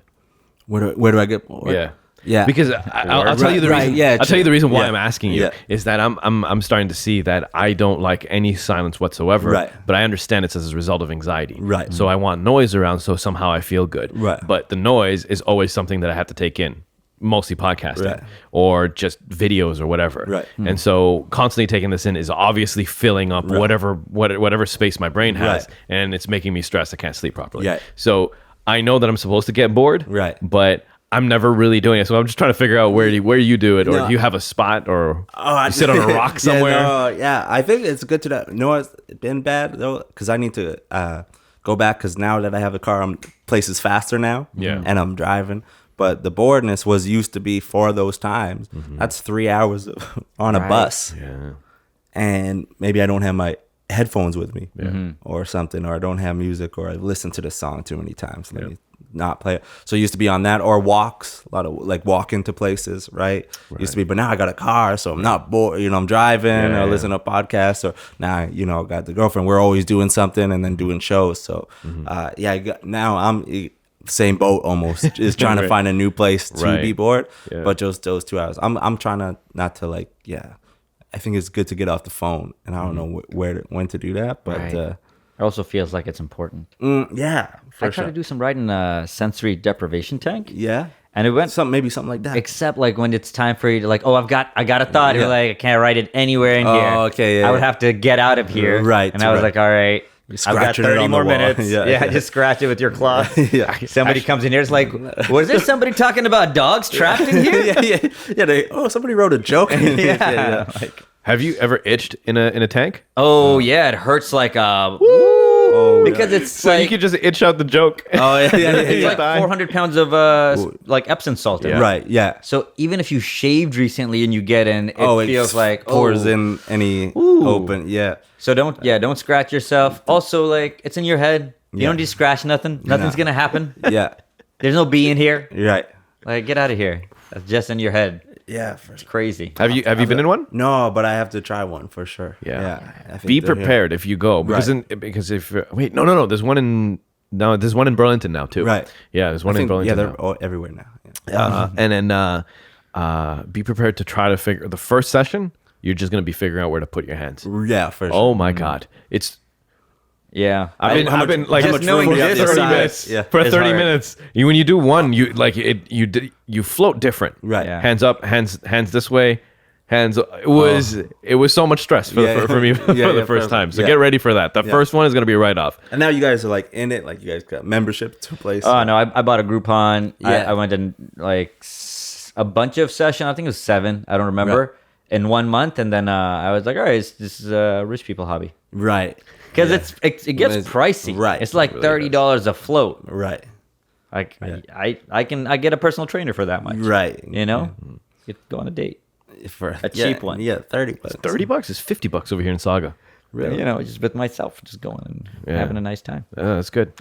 Where do I get bored? Yeah, because I'll tell you the reason. I'll tell you the reason why I'm asking you is that I'm starting to see that I don't like any silence whatsoever. Right. But I understand it's as a result of anxiety. Right. So I want noise around, so somehow I feel good. Right. But the noise is always something that I have to take in, mostly podcasting or just videos or whatever. Right. And so constantly taking this in is obviously filling up whatever space my brain has, and it's making me stressed. I can't sleep properly. Right. So I know that I'm supposed to get bored. Right. But I'm never really doing it, so I'm just trying to figure out where you do it, or do you have a spot, or you sit on a rock somewhere? I think it's good to that. It's been bad though, because I need to go back, because now that I have a car, I'm places faster now, and I'm driving. But the boredness used to be for those times. That's 3 hours on a bus, and maybe I don't have my headphones with me, or something, or I don't have music, or I've listened to the song too many times. Not play it. So it used to be on that, or walks, a lot of like walk into places, right? Used to be, but now I got a car, so I'm not bored. I'm driving or listening to podcasts, or now I got the girlfriend. We're always doing something and then doing shows. So now I'm same boat almost, is trying to find a new place to be bored. But just those 2 hours, I'm trying to not to like I think it's good to get off the phone, and I don't know when to do that, but. It also feels like it's important. I tried to do some writing sensory deprivation tank. Yeah. And it went maybe something like that. Except like when it's time for you to like, I got a thought. You're like, I can't write it anywhere in here. Okay, yeah. I would have to get out of here. Right. And I was like, all right, I've got 30 more minutes. Just scratch it with your claw. Somebody comes in here, it's like, was there somebody talking about dogs trapped in here? Somebody wrote a joke. Have you ever itched in a tank? Oh yeah, it hurts like because it's so you could just itch out the joke. It's like 400 pounds of like Epsom salt. Right. Yeah. So even if you shaved recently and you get in, it feels like pours in any open. Yeah. So don't scratch yourself. Also, like it's in your head. You don't need to scratch nothing. Nothing's gonna happen. Yeah. There's no bee in here. Right. Like get out of here. That's just in your head. Yeah, it's crazy. Have you been in one? No, but I have to try one for sure. Yeah. Be prepared if you go, because if no, there's one in Burlington now too. Right. Yeah, there's one in Burlington. Yeah, they're all everywhere now. And then be prepared to try to figure the first session. You're just gonna be figuring out where to put your hands. Yeah, for sure. Oh my God, it's Yeah. I've been like just knowing room you have this to 30 decide. minutes. Yeah. For It's 30 hard. minutes. When you do one, you float different. Right. Yeah. Hands up, hands this way, hands. It was so much stress for me for the first time. So get ready for that. The first one is gonna be right off. And now you guys are like in it, like you guys got membership to a place. Oh no, I bought a Groupon. Yeah. I went to like a bunch of sessions. I think it was 7. I don't remember in 1 month, and then I was like, all right, this is a rich people hobby Right. because it gets It's- pricey. right. It's like $30 a float. Right. Like I get a personal trainer for that much. Right. You know, get go on a date. For A cheap one. Yeah, $30. $30 is $50 over here in Saga. Really? You know, just with myself, just going and having a nice time. That's good.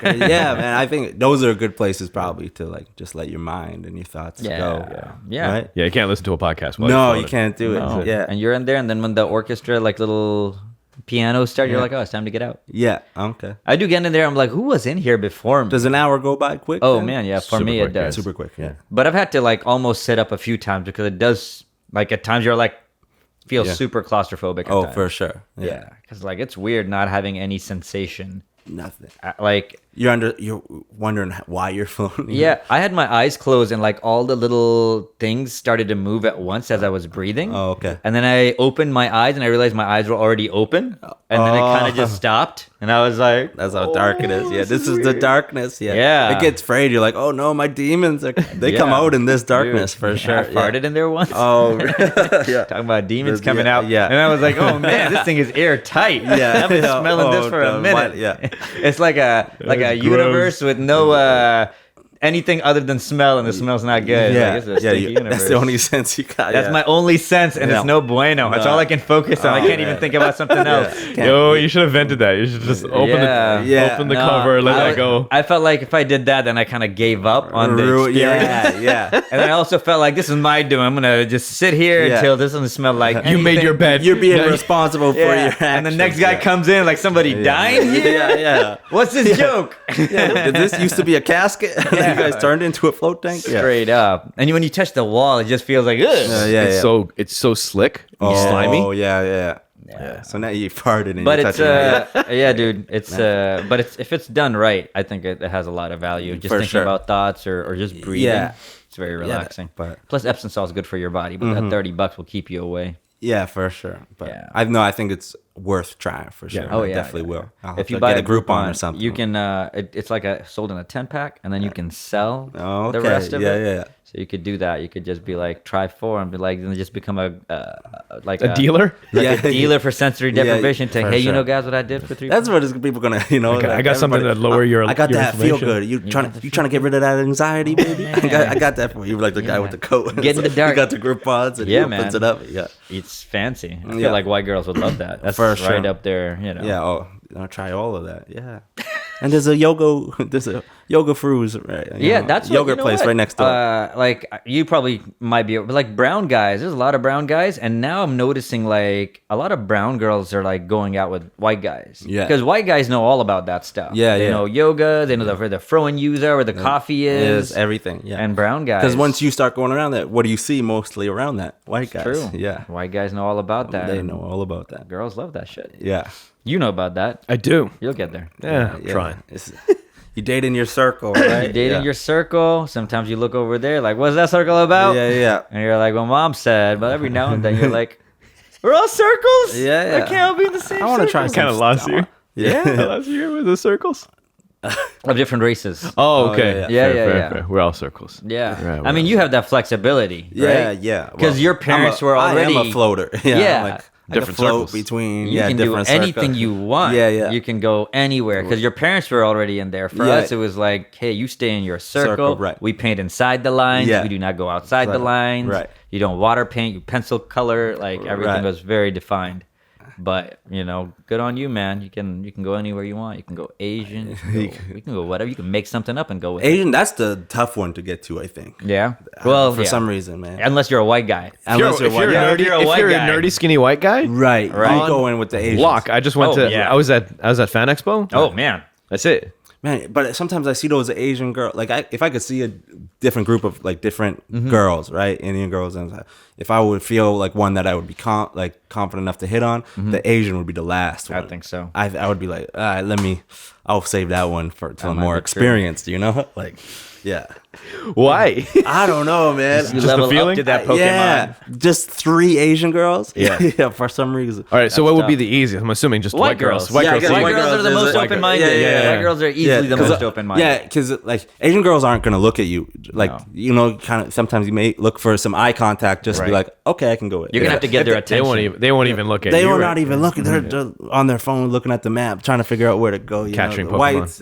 Yeah, man. I think those are good places probably to like just let your mind and your thoughts go. Yeah. Right? Yeah, you can't listen to a podcast. While No, you're you floating. can't do it. No. Yeah. And you're in there, and then when the orchestra, like little pianos start, you're like, oh, it's time to get out. Yeah. Okay. I do get in there. I'm like, who was in here before me? Does an hour go by quick? Oh then? man, yeah. For Super me, quick, it yeah. does. Super quick. Yeah. But I've had to like almost sit up a few times because it does. Like at times, you're like feel Yeah. super claustrophobic. At Oh, times. for sure. Yeah, because like it's weird not having any sensation. Nothing. Like You're wondering why you're floating. yeah, I had my eyes closed and like all the little things started to move at once as I was breathing. Oh, okay. And then I opened my eyes and I realized my eyes were already open. And then it kind of just stopped. And I was like, That's how dark it is. Yeah, this is the darkness. Yeah. Yeah. It gets afraid. You're like, oh no, my demons are they come Yeah. out in this darkness for I sure. farted in there once. Oh yeah. Talking about demons Yeah, coming out. yeah. And I was like, oh man, this thing is airtight. Yeah. I've been Yeah. smelling this Oh, for a no, minute. what? Yeah. It's like a Gross. universe with no anything other than smell, and the smell's not good. Yeah. Like, it's a Yeah. stinky universe. That's the only sense you got. That's yeah. my only sense, and Yeah. it's no bueno. That's No. all I can focus on. I Oh, can't even man. think about something else. Yo, you should have vented that. You should just open Yeah. Yeah. open the No, cover, let I- that go. I felt like if I did that, then I kind of gave up on the experience. Yeah. Yeah. And I also felt like this is my doing. I'm gonna just sit here Yeah. until this doesn't smell like You made anything. your bed. You're being Yeah. responsible for Yeah. your actions. And the next guy comes in like somebody dying here. Yeah, yeah. What's this joke? Yeah. Did this used to be a casket? You guys turned into a float tank? Straight up. And when you touch the wall, it just feels like, ugh. Yeah. It's so slick, slimy. Oh yeah. So now you farted and But you're it's touching it. yeah, dude. It's but it's if it's done right, I think it has a lot of value. Just For thinking sure. about thoughts or just breathing. Yeah. It's very relaxing. but- Plus Epsom salt is good for your body, but that $30 will keep you away. Yeah, for sure. But Yeah. I think it's worth trying for sure. Yeah. Oh I yeah, definitely yeah. will. I'll have If you to buy get a Groupon or something, you can. It's like sold in a 10-pack, and then you can sell Oh, okay. the rest of Yeah, it. yeah. So you could do that. You could just be like, try 4 and be like, and just become a Dealer. like Yeah. a dealer for sensory Yeah, deprivation. Take, for hey, you sure. know, guys, what I did for 3. That's what is people gonna, I got something that lower your. I got your that feel inflammation. good. You trying to get rid of that anxiety, baby? I got that for you. Like the guy with the coat. Get in the dark. You got the Groupons and Yeah, he opens man. it up. Yeah. It's fancy. I feel Yeah. like white girls would love that. That's For right sure. up there. You know. Yeah. Oh, I'll try all of that. Yeah. And there's a yoga fru's, right? Yeah, that's what, yogurt you know place what? right next door. Like you probably might be, but like brown guys, there's a lot of brown guys, and now I'm noticing like a lot of brown girls are like going out with white guys. Yeah. because white guys know all about that stuff. Yeah, they yeah. know yoga, they know where the throwing yous are, where the coffee is, everything. Yeah. and brown guys. Because once you start going around that, what do you see mostly around that? White guys. true, Yeah. white guys know all about that. They and know all about that. Girls love that shit. Yeah. You know about that. I do. You'll get there. Yeah, I'm Yeah. trying. It's- you date in your circle, right? You date in Yeah. your circle. Sometimes you look over there, like, what's that circle about? Yeah. And you're like, well, mom said. But every now and then you're like, we're all circles. Yeah, yeah. I can't all be in the same. I want to try Kind of some lost stuff. you. Yeah. Lost you with the circles. of different races. Oh, Oh, okay. yeah. Fair, Yeah. fair. We're all circles. Yeah, Right, I mean, you have that flexibility. Yeah, right? yeah. 'Cause your parents were already- I am a floater. Yeah. Yeah. I'm like, I Different can float circles. between. You can do different anything circles. you want. Yeah. You can go anywhere because your parents were already in there. For Yeah. us, it was like, hey, you stay in your circle. Circle, right. We paint inside the lines. Yeah. We do not go outside the Right. lines. Right. You don't water paint. You pencil color. Like everything Right. was very defined. But good on you, man. You can go anywhere you want. You can go Asian. You can go whatever. You can make something up and go with it. Asian, that's the tough one to get to, I think. Yeah. Well, for yeah. some reason, man. Unless you're a white guy. Unless if you're, white. a nerdy, You're a if white you're a guy. nerdy, skinny white guy, Right. Right. You go in with the Asians. lock. I just went Oh, to. yeah. I was at Fan Expo. Oh man. That's it. Man, but sometimes I see those Asian girls. Like, if I could see a different group of like different girls, right, Indian girls, and if I would feel like one that I would be confident enough to hit on, the Asian would be the last one. I think so. I would be like, all right, I'll save that one till I'm might more be experienced. You know, like, yeah. Why? I don't know, man. You level feeling? up to that Pokemon. Yeah, just 3 Asian girls. Yeah. Yeah, for some reason. All right, so what would tough. be the easiest? I'm assuming just white girls. White Yeah, I girls. guess White white girls girls are the is most it. open-minded. Yeah. White girls are easily the most open-minded. Yeah, because like Asian girls aren't gonna look at you like kind of. Sometimes you may look for some eye contact, just to be Right. like, okay, I can go with. You're gonna have to get their attention. They won't even look at They you. were right? not even looking. They're on their phone, looking at the map, trying to figure out where to go. Catching the Pokemon. whites,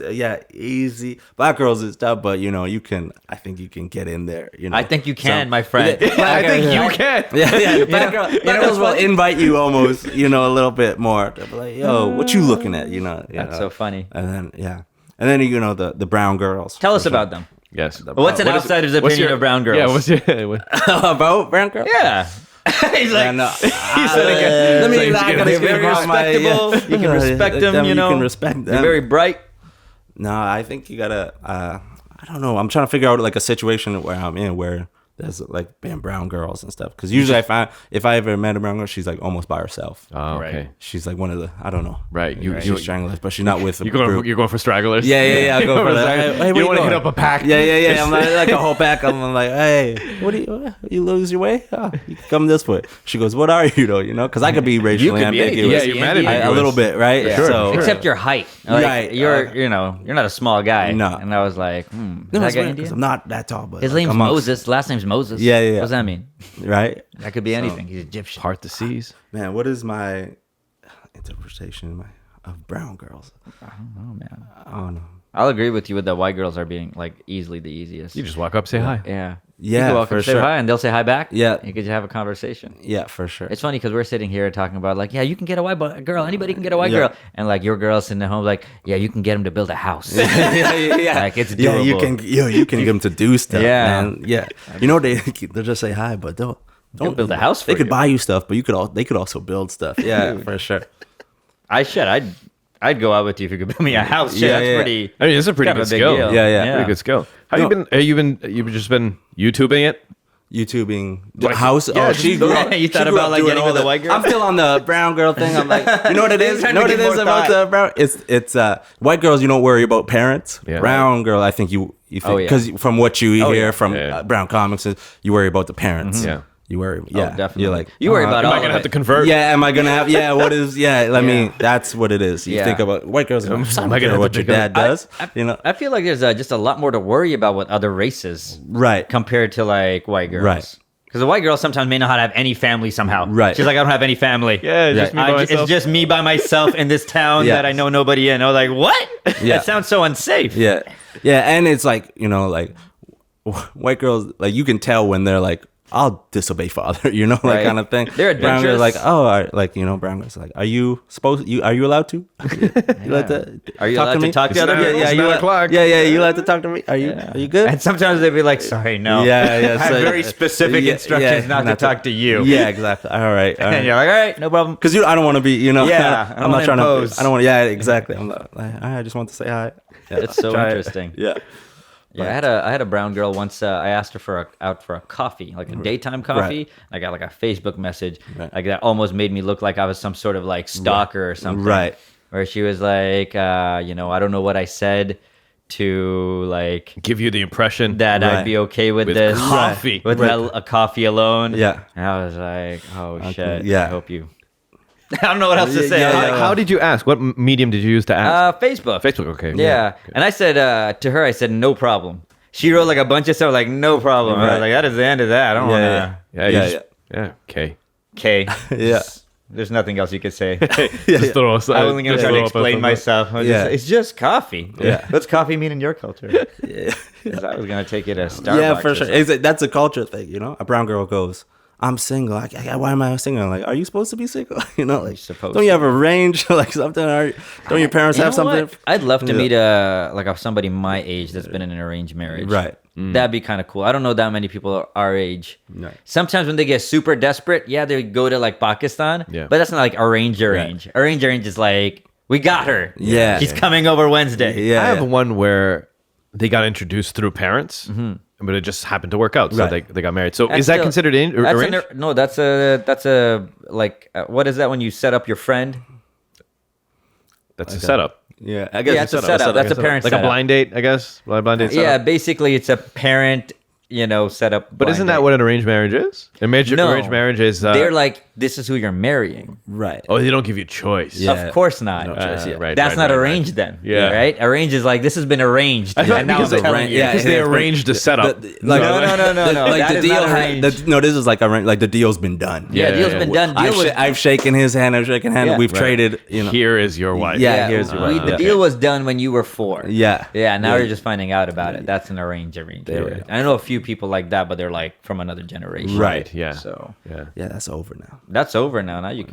easy. Black girls is tough, but you can. I think you can get in there. I think you can, my friend. I think you can. Yeah. Black girls will invite you almost, a little bit more. They'll be like, "Yo, what you looking at?" That's so funny. And then the brown girls. Tell us about them. Yes. What's an outsider's opinion of brown girls? Yeah. What's your? About brown girls? Yeah. He's like, Let me. I gotta they're speak very about my- respectable. You can respect them. You can respect them. They're very bright. No, I think you gotta. I don't know. I'm trying to figure out like a situation where I'm in where there's like brown girls and stuff. Because usually if I ever met a brown girl, she's like almost by herself. Oh, okay. Right. She's like one of the I don't know. Right. She's stranglers, but she's not with the You're going. group. You're going for stragglers. Yeah. I go for that. Hey, You don't want to hit up a pack. Yeah. I'm like a whole pack. I'm like, hey, what do you lose your way? Oh, you can come this way. She goes, what are you though? Because I could be racially could be anything. ambiguous. Yeah, you're mad Indian. ambiguous. A little bit, right? Yeah. So, Except your height. Like, Right. You're not a small guy. No. And I was like, is No, that it's guy weird 'cause Indian? I'm not that tall, but His like, name's amongst- Moses. Last name's Moses. Yeah. What does that mean? Right? That could be anything. He's Egyptian. Part the seas. Man, what is my interpretation of brown girls? Oh man. I don't know. I'll agree with you with the white girls are being like easily the easiest. You just walk up, say hi. Yeah. Yeah, You can walk for up, say sure. hi, and they'll say hi back. Yeah. You could have a conversation. Yeah, for sure. It's funny because we're sitting here talking about like, yeah, you can get a white girl. Anybody can get a white Yeah. girl. And like your girl's sitting at home like, yeah, you can get him to build a house. yeah. Like it's Yeah, you doable. can you can get them to do stuff. Yeah. Man. Yeah. They'll just say hi, but don't build a house They for could you. buy you stuff, but they could also build stuff. Yeah, for sure. I'd go out with you if you could build me a house. Shit, Yeah, that's yeah. pretty. I mean, it's a pretty kind of good a big skill. deal. Yeah. Pretty good skill. How No. you've just been YouTubing it? YouTubing Like- house. yeah, Oh, just she grew up. You she thought grew about, up like, doing getting all with a the- white girl? I'm still on the brown girl thing. I'm like, you know what it is? Trying You know to what get it is more about thought. the brown? It's white girls. You don't worry about parents. Yeah. Brown girl, I think you think Oh, yeah. because from what you hear yeah. from Yeah. brown comics, is you worry about the parents. Yeah. You worry. Yeah, definitely. You're like, You worry about Am all I of gonna have it. to convert? yeah, am I gonna have? Yeah, what is? Yeah, I mean, that's what it is. You Yeah. think about white girls. I Am I don't gonna care have what to your pick dad up- does. I feel like there's just a lot more to worry about with other races Right. compared to like white girls. Right. Because the white girl sometimes may not have any family somehow. Right. She's like, I don't have any family. Yeah, just me by myself. It's just me by myself in this town Yeah. that I know nobody in. I was like, what? Yeah. That sounds so unsafe. Yeah, and it's like like white girls, like you can tell when they're like, I'll disobey father, like Right. kind of thing. They're brown girls adventurous. like, oh, like brown girls like, are you allowed to? You allowed to? Are you talk allowed to to me? talk to It's other not- people? it's you 9 allowed- o'clock. Yeah, you allowed to talk to me? Are you good? And sometimes they'd be like, sorry, no. Yeah. I have so- very specific yeah, instructions yeah, not to talk to you. Yeah, exactly. All right. And you're like, all right, no problem. Because I don't want to be, Yeah, I I'm don't not wanna trying impose. to. I don't want. Yeah, exactly. I'm not. I just want to say hi. Yeah, It's so try it. interesting. Yeah. Yeah, I had a brown girl once. I asked her out for a coffee, like a daytime coffee. I got like a Facebook message, Right. like that almost made me look like I was some sort of like stalker or something. Right. Where she was like, I don't know what I said to like Give you the impression that Right. I'd be okay with with this coffee. with a coffee alone. Yeah. and I was like, oh shit. yeah. I hope you. I don't know what else to say. Yeah, I'm yeah, like, How did you ask? What medium did you use to ask? Facebook. Facebook. Okay. Yeah. And I said to her, I said, no problem. She wrote like a bunch of stuff like, no problem. I was Right. like, that is the end of that. I don't want to. Yeah. Yeah, Okay. Okay. Yeah. There's nothing else you could say. Just throw us. I'm only going to just try to throw up explain something. myself. Yeah. It's just coffee. Yeah. What's coffee mean in your culture? Yeah. 'Cause I was going to take it as Starbucks. Yeah, for or sure. something. That's a culture thing, A brown girl goes, I'm single. Like, why am I single? I'm like, are you supposed to be single? Like, supposed don't you to. have a range? Like something? Don't your parents You have know something? what? I'd love to Yeah. meet somebody my age that's been in an arranged marriage. Right. That'd be kind of cool. I don't know that many people our age. Right. Sometimes when they get super desperate, they go to like Pakistan. Yeah. But that's not like arrange. Arrange is like We got her. Yeah. She's coming over Wednesday. Yeah. I have one where they got introduced through parents, but it just happened to work out, so Right. they got married. So That's is that still- considered That's arranged? no, that's a like what is that when you set up your friend? That's a setup. Yeah, I guess Yeah, it's a setup. That's a parent Like setup. a blind date, I guess. Blind date. Yeah, setup. basically it's a parent, setup. But isn't that what an arranged marriage is? Arranged marriage is. They're like, this is who you're marrying. Right. Oh, they don't give you choice. Yeah. Of course not. No choice, yeah. Right. That's not right. arranged then. Yeah. Right? Arranged is like, this has been arranged. I thought and now because I'm they, telling you. yeah, because they arranged a setup. Like, No. Like That the is deal. not arranged. No, this is like arranged. Like the deal's been done. Yeah, deal's been done. Deal was, I've shaken his hand. I've shaken hand. Yeah. We've Right. traded. Here is your wife. Yeah, here's your wife. The deal was done when you were 4. Yeah. Yeah, now Yeah. you're just finding out about it. That's an arranged. Yeah. I know a few people like that, but they're like from another generation. Right. Yeah. So Yeah. Yeah, that's over now. that's over now. Now you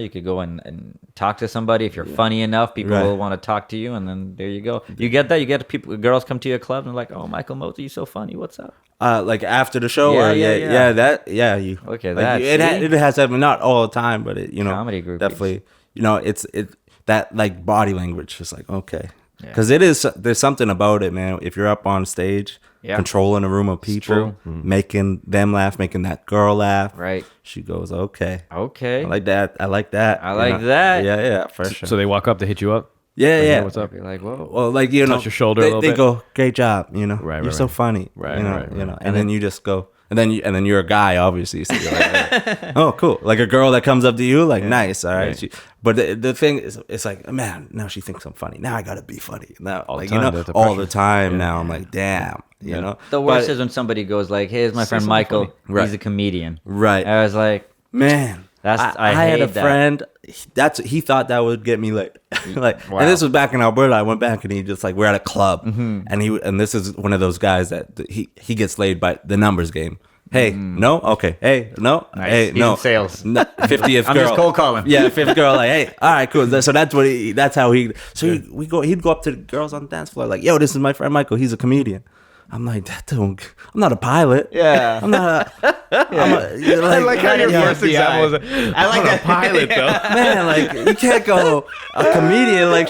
could go and talk to somebody if you're funny enough. People Right. will want to talk to you, and then there you go. You get that. You get people. Girls come to your club and they're like, "Oh, Michael Mosley, you so funny. What's up?" Like after the show, Yeah, or yeah. you Okay, like, that, it see? has happened, not all the time, but it Comedy groupies. definitely it's that like body language is like okay, Yeah. because there's something about it, man. If you're up on stage, Yeah. controlling a room of people, true. making them laugh, making that girl laugh, Right. She goes, okay, Okay. I like that. I like that. I like that. Yeah, for sure. So they walk up, they hit you up. yeah. What's up? You're like, whoa. Well, like Touch your shoulder a they, little they bit. go, great job, Right, you're so right. funny, Right, you know, right. and then you just go, and then you're a guy, obviously, so you're like, oh, cool, like a girl that comes up to you, like, nice, all right. Right. But the thing is, it's like, man, now she thinks I'm funny. Now I gotta be funny. Now, All the like time, the all pressure. the time. Now I'm like, damn, you know. The worst But- is when somebody goes like, "Hey, it's my friend something Michael. funny. Right. He's a comedian." right, I was like, man. That's- I had a hate that. friend. He thought that would get me like Wow. and this was back in Alberta. I went back and he just like we're at a club and this is one of those guys that he gets laid by the numbers game. Hey, no, okay. Hey, no, Nice. hey, He's no. in sales. No, 50th I'm girl. just cold calling. Yeah, 5th girl. Like, hey, all right, cool. So that's what that's how he. So he'd go up to the girls on the dance floor like, yo, this is my friend Michael. He's a comedian. I'm like, I'm not a pilot. Yeah. I'm not a. I like how your Yeah. first example was. I like a that. pilot though. Man, like you can't go a comedian. Like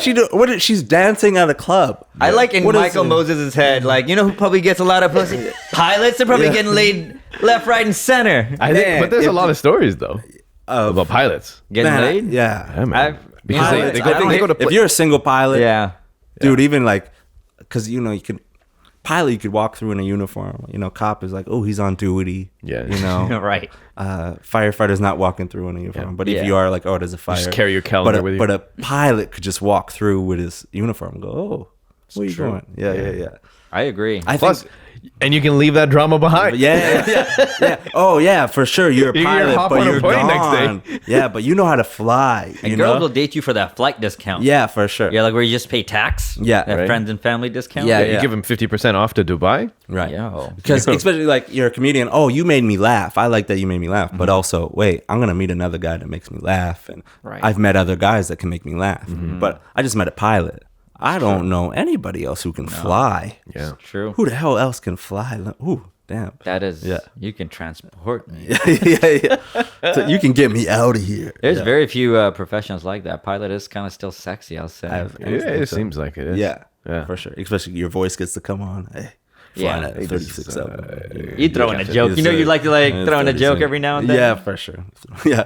she's dancing at a club. I like in What is Michael it? Moses' head, like, you know who probably gets a lot of pussy? Pilots are probably Yeah. getting laid left, right, and center. I think, Man, but there's a if- lot of stories though about pilots. Getting Man, laid? yeah. Yeah, man. Because Pilots, they go, I think they go to if you're a single pilot, Yeah. dude, even like, because you can pilot, you could walk through in a uniform. Cop is like, oh, he's on duty. Yeah. Right. Firefighter's not walking through in a uniform. Yeah. But if Yeah. you are like, oh, there's a fire, just carry your calendar with you. But a pilot could just walk through with his uniform and go, oh, where you true. going? Yeah. I agree. I Plus, think. and you can leave that drama behind. Yeah. Oh, yeah, for sure. You're a You can pilot, hop but on a you're plane next gone. day. Yeah, but you know how to fly. And you girls know? will date you for that flight discount. Yeah, for sure. Yeah, like where you just pay tax. Yeah, That right. friends and family discount. Yeah, You give them 50% off to Dubai. Right. Yo. Because especially like you're a comedian. Oh, you made me laugh. I like that you made me laugh. But also, wait, I'm gonna meet another guy that makes me laugh, and Right. I've met other guys that can make me laugh. But I just met a pilot. I don't know anybody else who can fly. Yeah. True. Who the hell else can fly? Ooh, damn. That is, Yeah. you can transport me. yeah. So you can get me out of here. There's very few professions like that. Pilot is kind of still sexy, I'll say. I Yeah, think it so. seems like it is. Yeah, Yeah. for sure. Especially your voice gets to come on. Hey, flying Yeah. at 36 up. You throw in a joke. You know, you like to throw in a joke every now and then. Yeah, for sure. Yeah.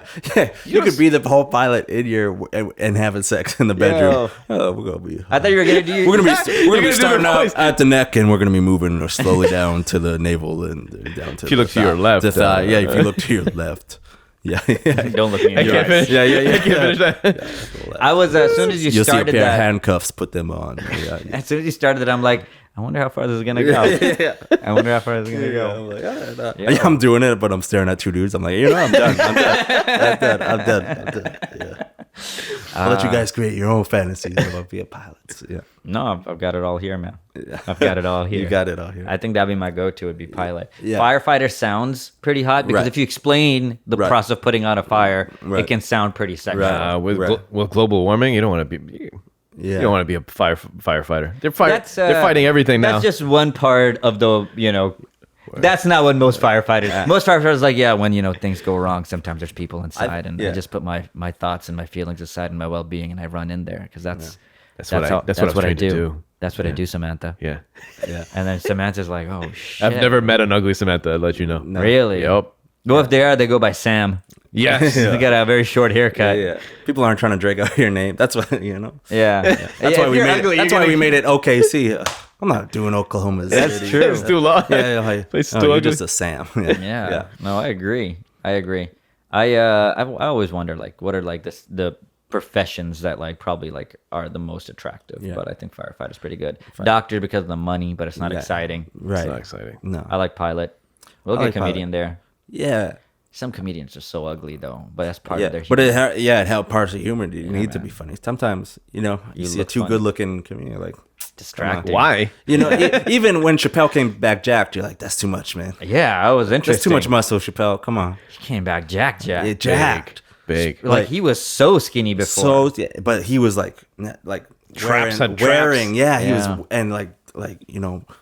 You could be the whole pilot in your and having sex in the bedroom. Oh, we're gonna be. I thought you were gonna do. We're gonna You're be gonna do starting the out voice. at the neck, and we're gonna be moving slowly down to the navel and down to. If you look to your left, the thigh. Yeah, if you look to your left. Yeah. Don't look me in I the can't eyes. finish. Yeah. I can't finish that. I was as soon as you You'll see a started pair of that. handcuffs. Put them on. Yeah. As soon as you started it, I'm like, I wonder how far this is gonna go. I wonder how far this is gonna go. I'm like, ah, Yeah. I'm doing it, but I'm staring at two dudes. I'm like, I'm done. I'm done. Yeah. I'll let you guys create your own fantasies about being pilots. Yeah. No, I've got it all here, man. I've got it all here. You got it all here. I think that'd be my go-to. Would be pilot. Yeah. Firefighter sounds pretty hot because Right. if you explain the Right. process of putting out a fire, Right. it can sound pretty sexy. Right. With Right. with global warming, you don't want to be. Yeah. You don't want to be a firefighter. They're That's, they're fighting everything now. That's just one part of the That's not what most firefighters. Most firefighters like, yeah, when things go wrong, sometimes there's people inside, and I just put my thoughts and my feelings aside and my well-being, and I run in there because that's what I do. That's what I do, Samantha. Yeah. And then Samantha's like, oh shit. I've never met an ugly Samantha. I'll let you know. No. Really? Yep. Well, if they are, they go by Sam. Yes. They got a very short haircut. Yeah. People aren't trying to drag out your name. That's what Yeah. That's why we made. That's why we made it OKC. I'm not doing Oklahoma City. That's true. It's too long. Yeah. Place is too you're ugly. just a Sam. Yeah. No, I agree. I always wonder like what are like the professions that like probably like are the most attractive. But I think firefighter's pretty good. Doctor because of the money, but it's not exciting. Right. It's not exciting. No. I like pilot. We'll get comedian there. Yeah. Some comedians are so ugly though, but that's part of their humor. But it helped parts of humor. You need to be funny. Sometimes, you see a too good-looking comedian, like distracting. Why? Even when Chappelle came back jacked, you're like, that's too much, man. Yeah, I was interested. That's too much muscle, Chappelle. Come on. He came back jacked. Yeah, jacked. Big. Like he was so skinny before. But he was like Traps on wearing, traps. yeah, he was, and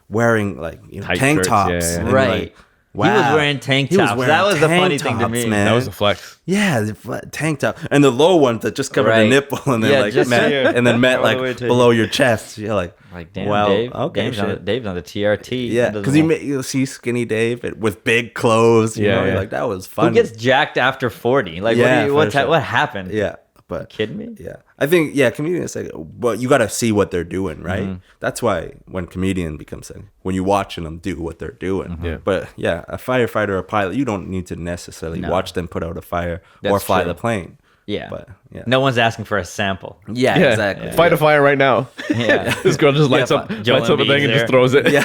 wearing Tight tank shirts, tops, yeah. and, Right. like, He was wearing tank He was tops. wearing That was the tank funny thing to tops, me. man. That was a flex. Yeah, the tank top and the low ones that just covered the Right. nipple and then Yeah, like just met, here. and then met All the like way to- below your chest. You're like Damn, wow, Dave. okay, Dave's on the TRT. yeah, because you see skinny Dave with big clothes. You know, Yeah. you're like that was fun. Who gets jacked after 40? Like, Yeah, for what sure. happened? Yeah, but Kidding me? yeah, I think comedians like, but you got to see what they're doing, right? Mm-hmm. That's why when comedian becomes like when you're watching them do what they're doing. Yeah. But yeah, a firefighter or a pilot, you don't need to necessarily watch them put out a fire or That's fly true. the plane. Yeah. But yeah, No one's asking for a sample. yeah, Yeah. exactly. Fight a fire right now. Yeah. This girl just lights up Joel a thing Embiid's and there. just throws it. yeah.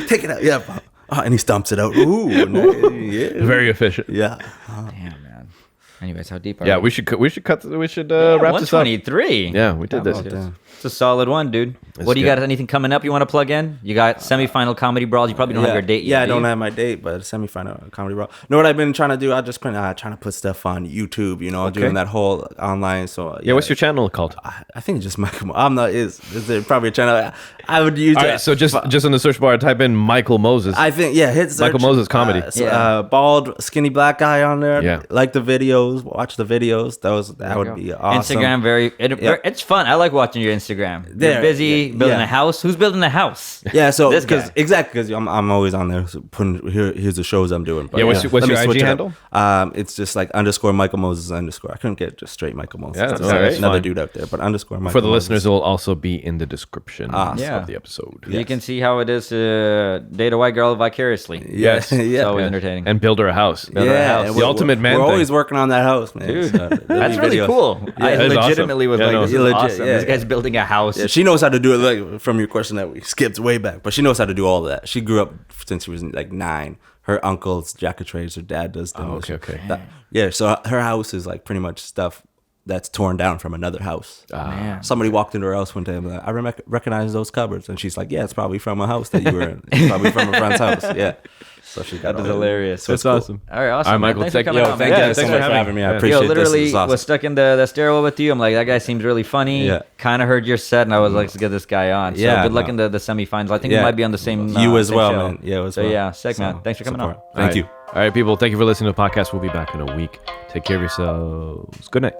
Take it out. Yeah. And he stomps it out. Ooh. Nice. Yeah. Very efficient. Yeah. Damn, man. Anyways, how deep are Yeah, we? we should wrap this up. 123. Yeah, we did this. It's a solid one, dude. What do you good. got? Anything coming up you want to plug in? You got semifinal comedy brawls. You probably don't have your date yet. Yeah, I do don't you? have my date, but semifinal comedy brawl. Know what I've been trying to do? I just been trying to put stuff on YouTube. Doing that whole online. So Yeah, what's your channel called? I think it's just Michael. I'm not. Is there probably a channel? I would use. All right, so just in the search bar, type in Michael Moses. I think hit search, Michael Moses comedy. Bald, skinny black guy on there. Yeah. Like the videos, watch the videos. That would be awesome. Instagram, it's fun. I like watching your Instagram. You're There, busy building a house. Who's building a house? Yeah, so This guy. because I'm always on there putting here's the shows I'm doing. But Yeah, what's your let me IG switch it handle? up. It's just like _ Michael Moses _ I couldn't get just straight Michael Moses. Yeah, There's all right. another Fine. dude out there, but _ Michael For the Moses. listeners, it will also be in the description Yeah. of the episode. You can see how it is to date a white girl vicariously. Yes. yeah, It's always yeah. entertaining. And build her a house. Build her a house. and The ultimate man We're thing. always working on that house, man. Dude, So, there'll that's be really videos. cool. I that is legitimately awesome. was Yeah, like, no, this it's is legit, awesome. yeah, This guy's building a house. Yeah, she knows how to do it. Like from your question that we skipped way back, but she knows how to do all of that. She grew up since she was like 9. Her uncle's jack of trades. Her dad does demolition. okay. Yeah, so her house is like pretty much stuff that's torn down from another house. Man. Somebody walked into her house one day and like, I recognize those cupboards, and she's like, "Yeah, it's probably from a house that you were in. It's probably from a friend's house." Yeah, so she got That is all hilarious. So That's it's cool. awesome. All right, awesome. All right, man. Michael, Thanks for thank coming you. on, Thank man. you guys so much for having me. I Yeah. appreciate Yo, this. literally This is awesome. was stuck in the stairwell with you. I'm like, that guy seems really funny. Yeah. Kind of heard your set, and I was like, let's get this guy on. So Yeah, good luck no. in the semifinals. I think we Yeah. might be on the same. You as same well, show. man. Yeah, as so well. yeah, sick, man. So, Thanks for coming support. on. Thank you. All right, people. Thank you for listening to the podcast. We'll be back in a week. Take care of yourselves. Good night.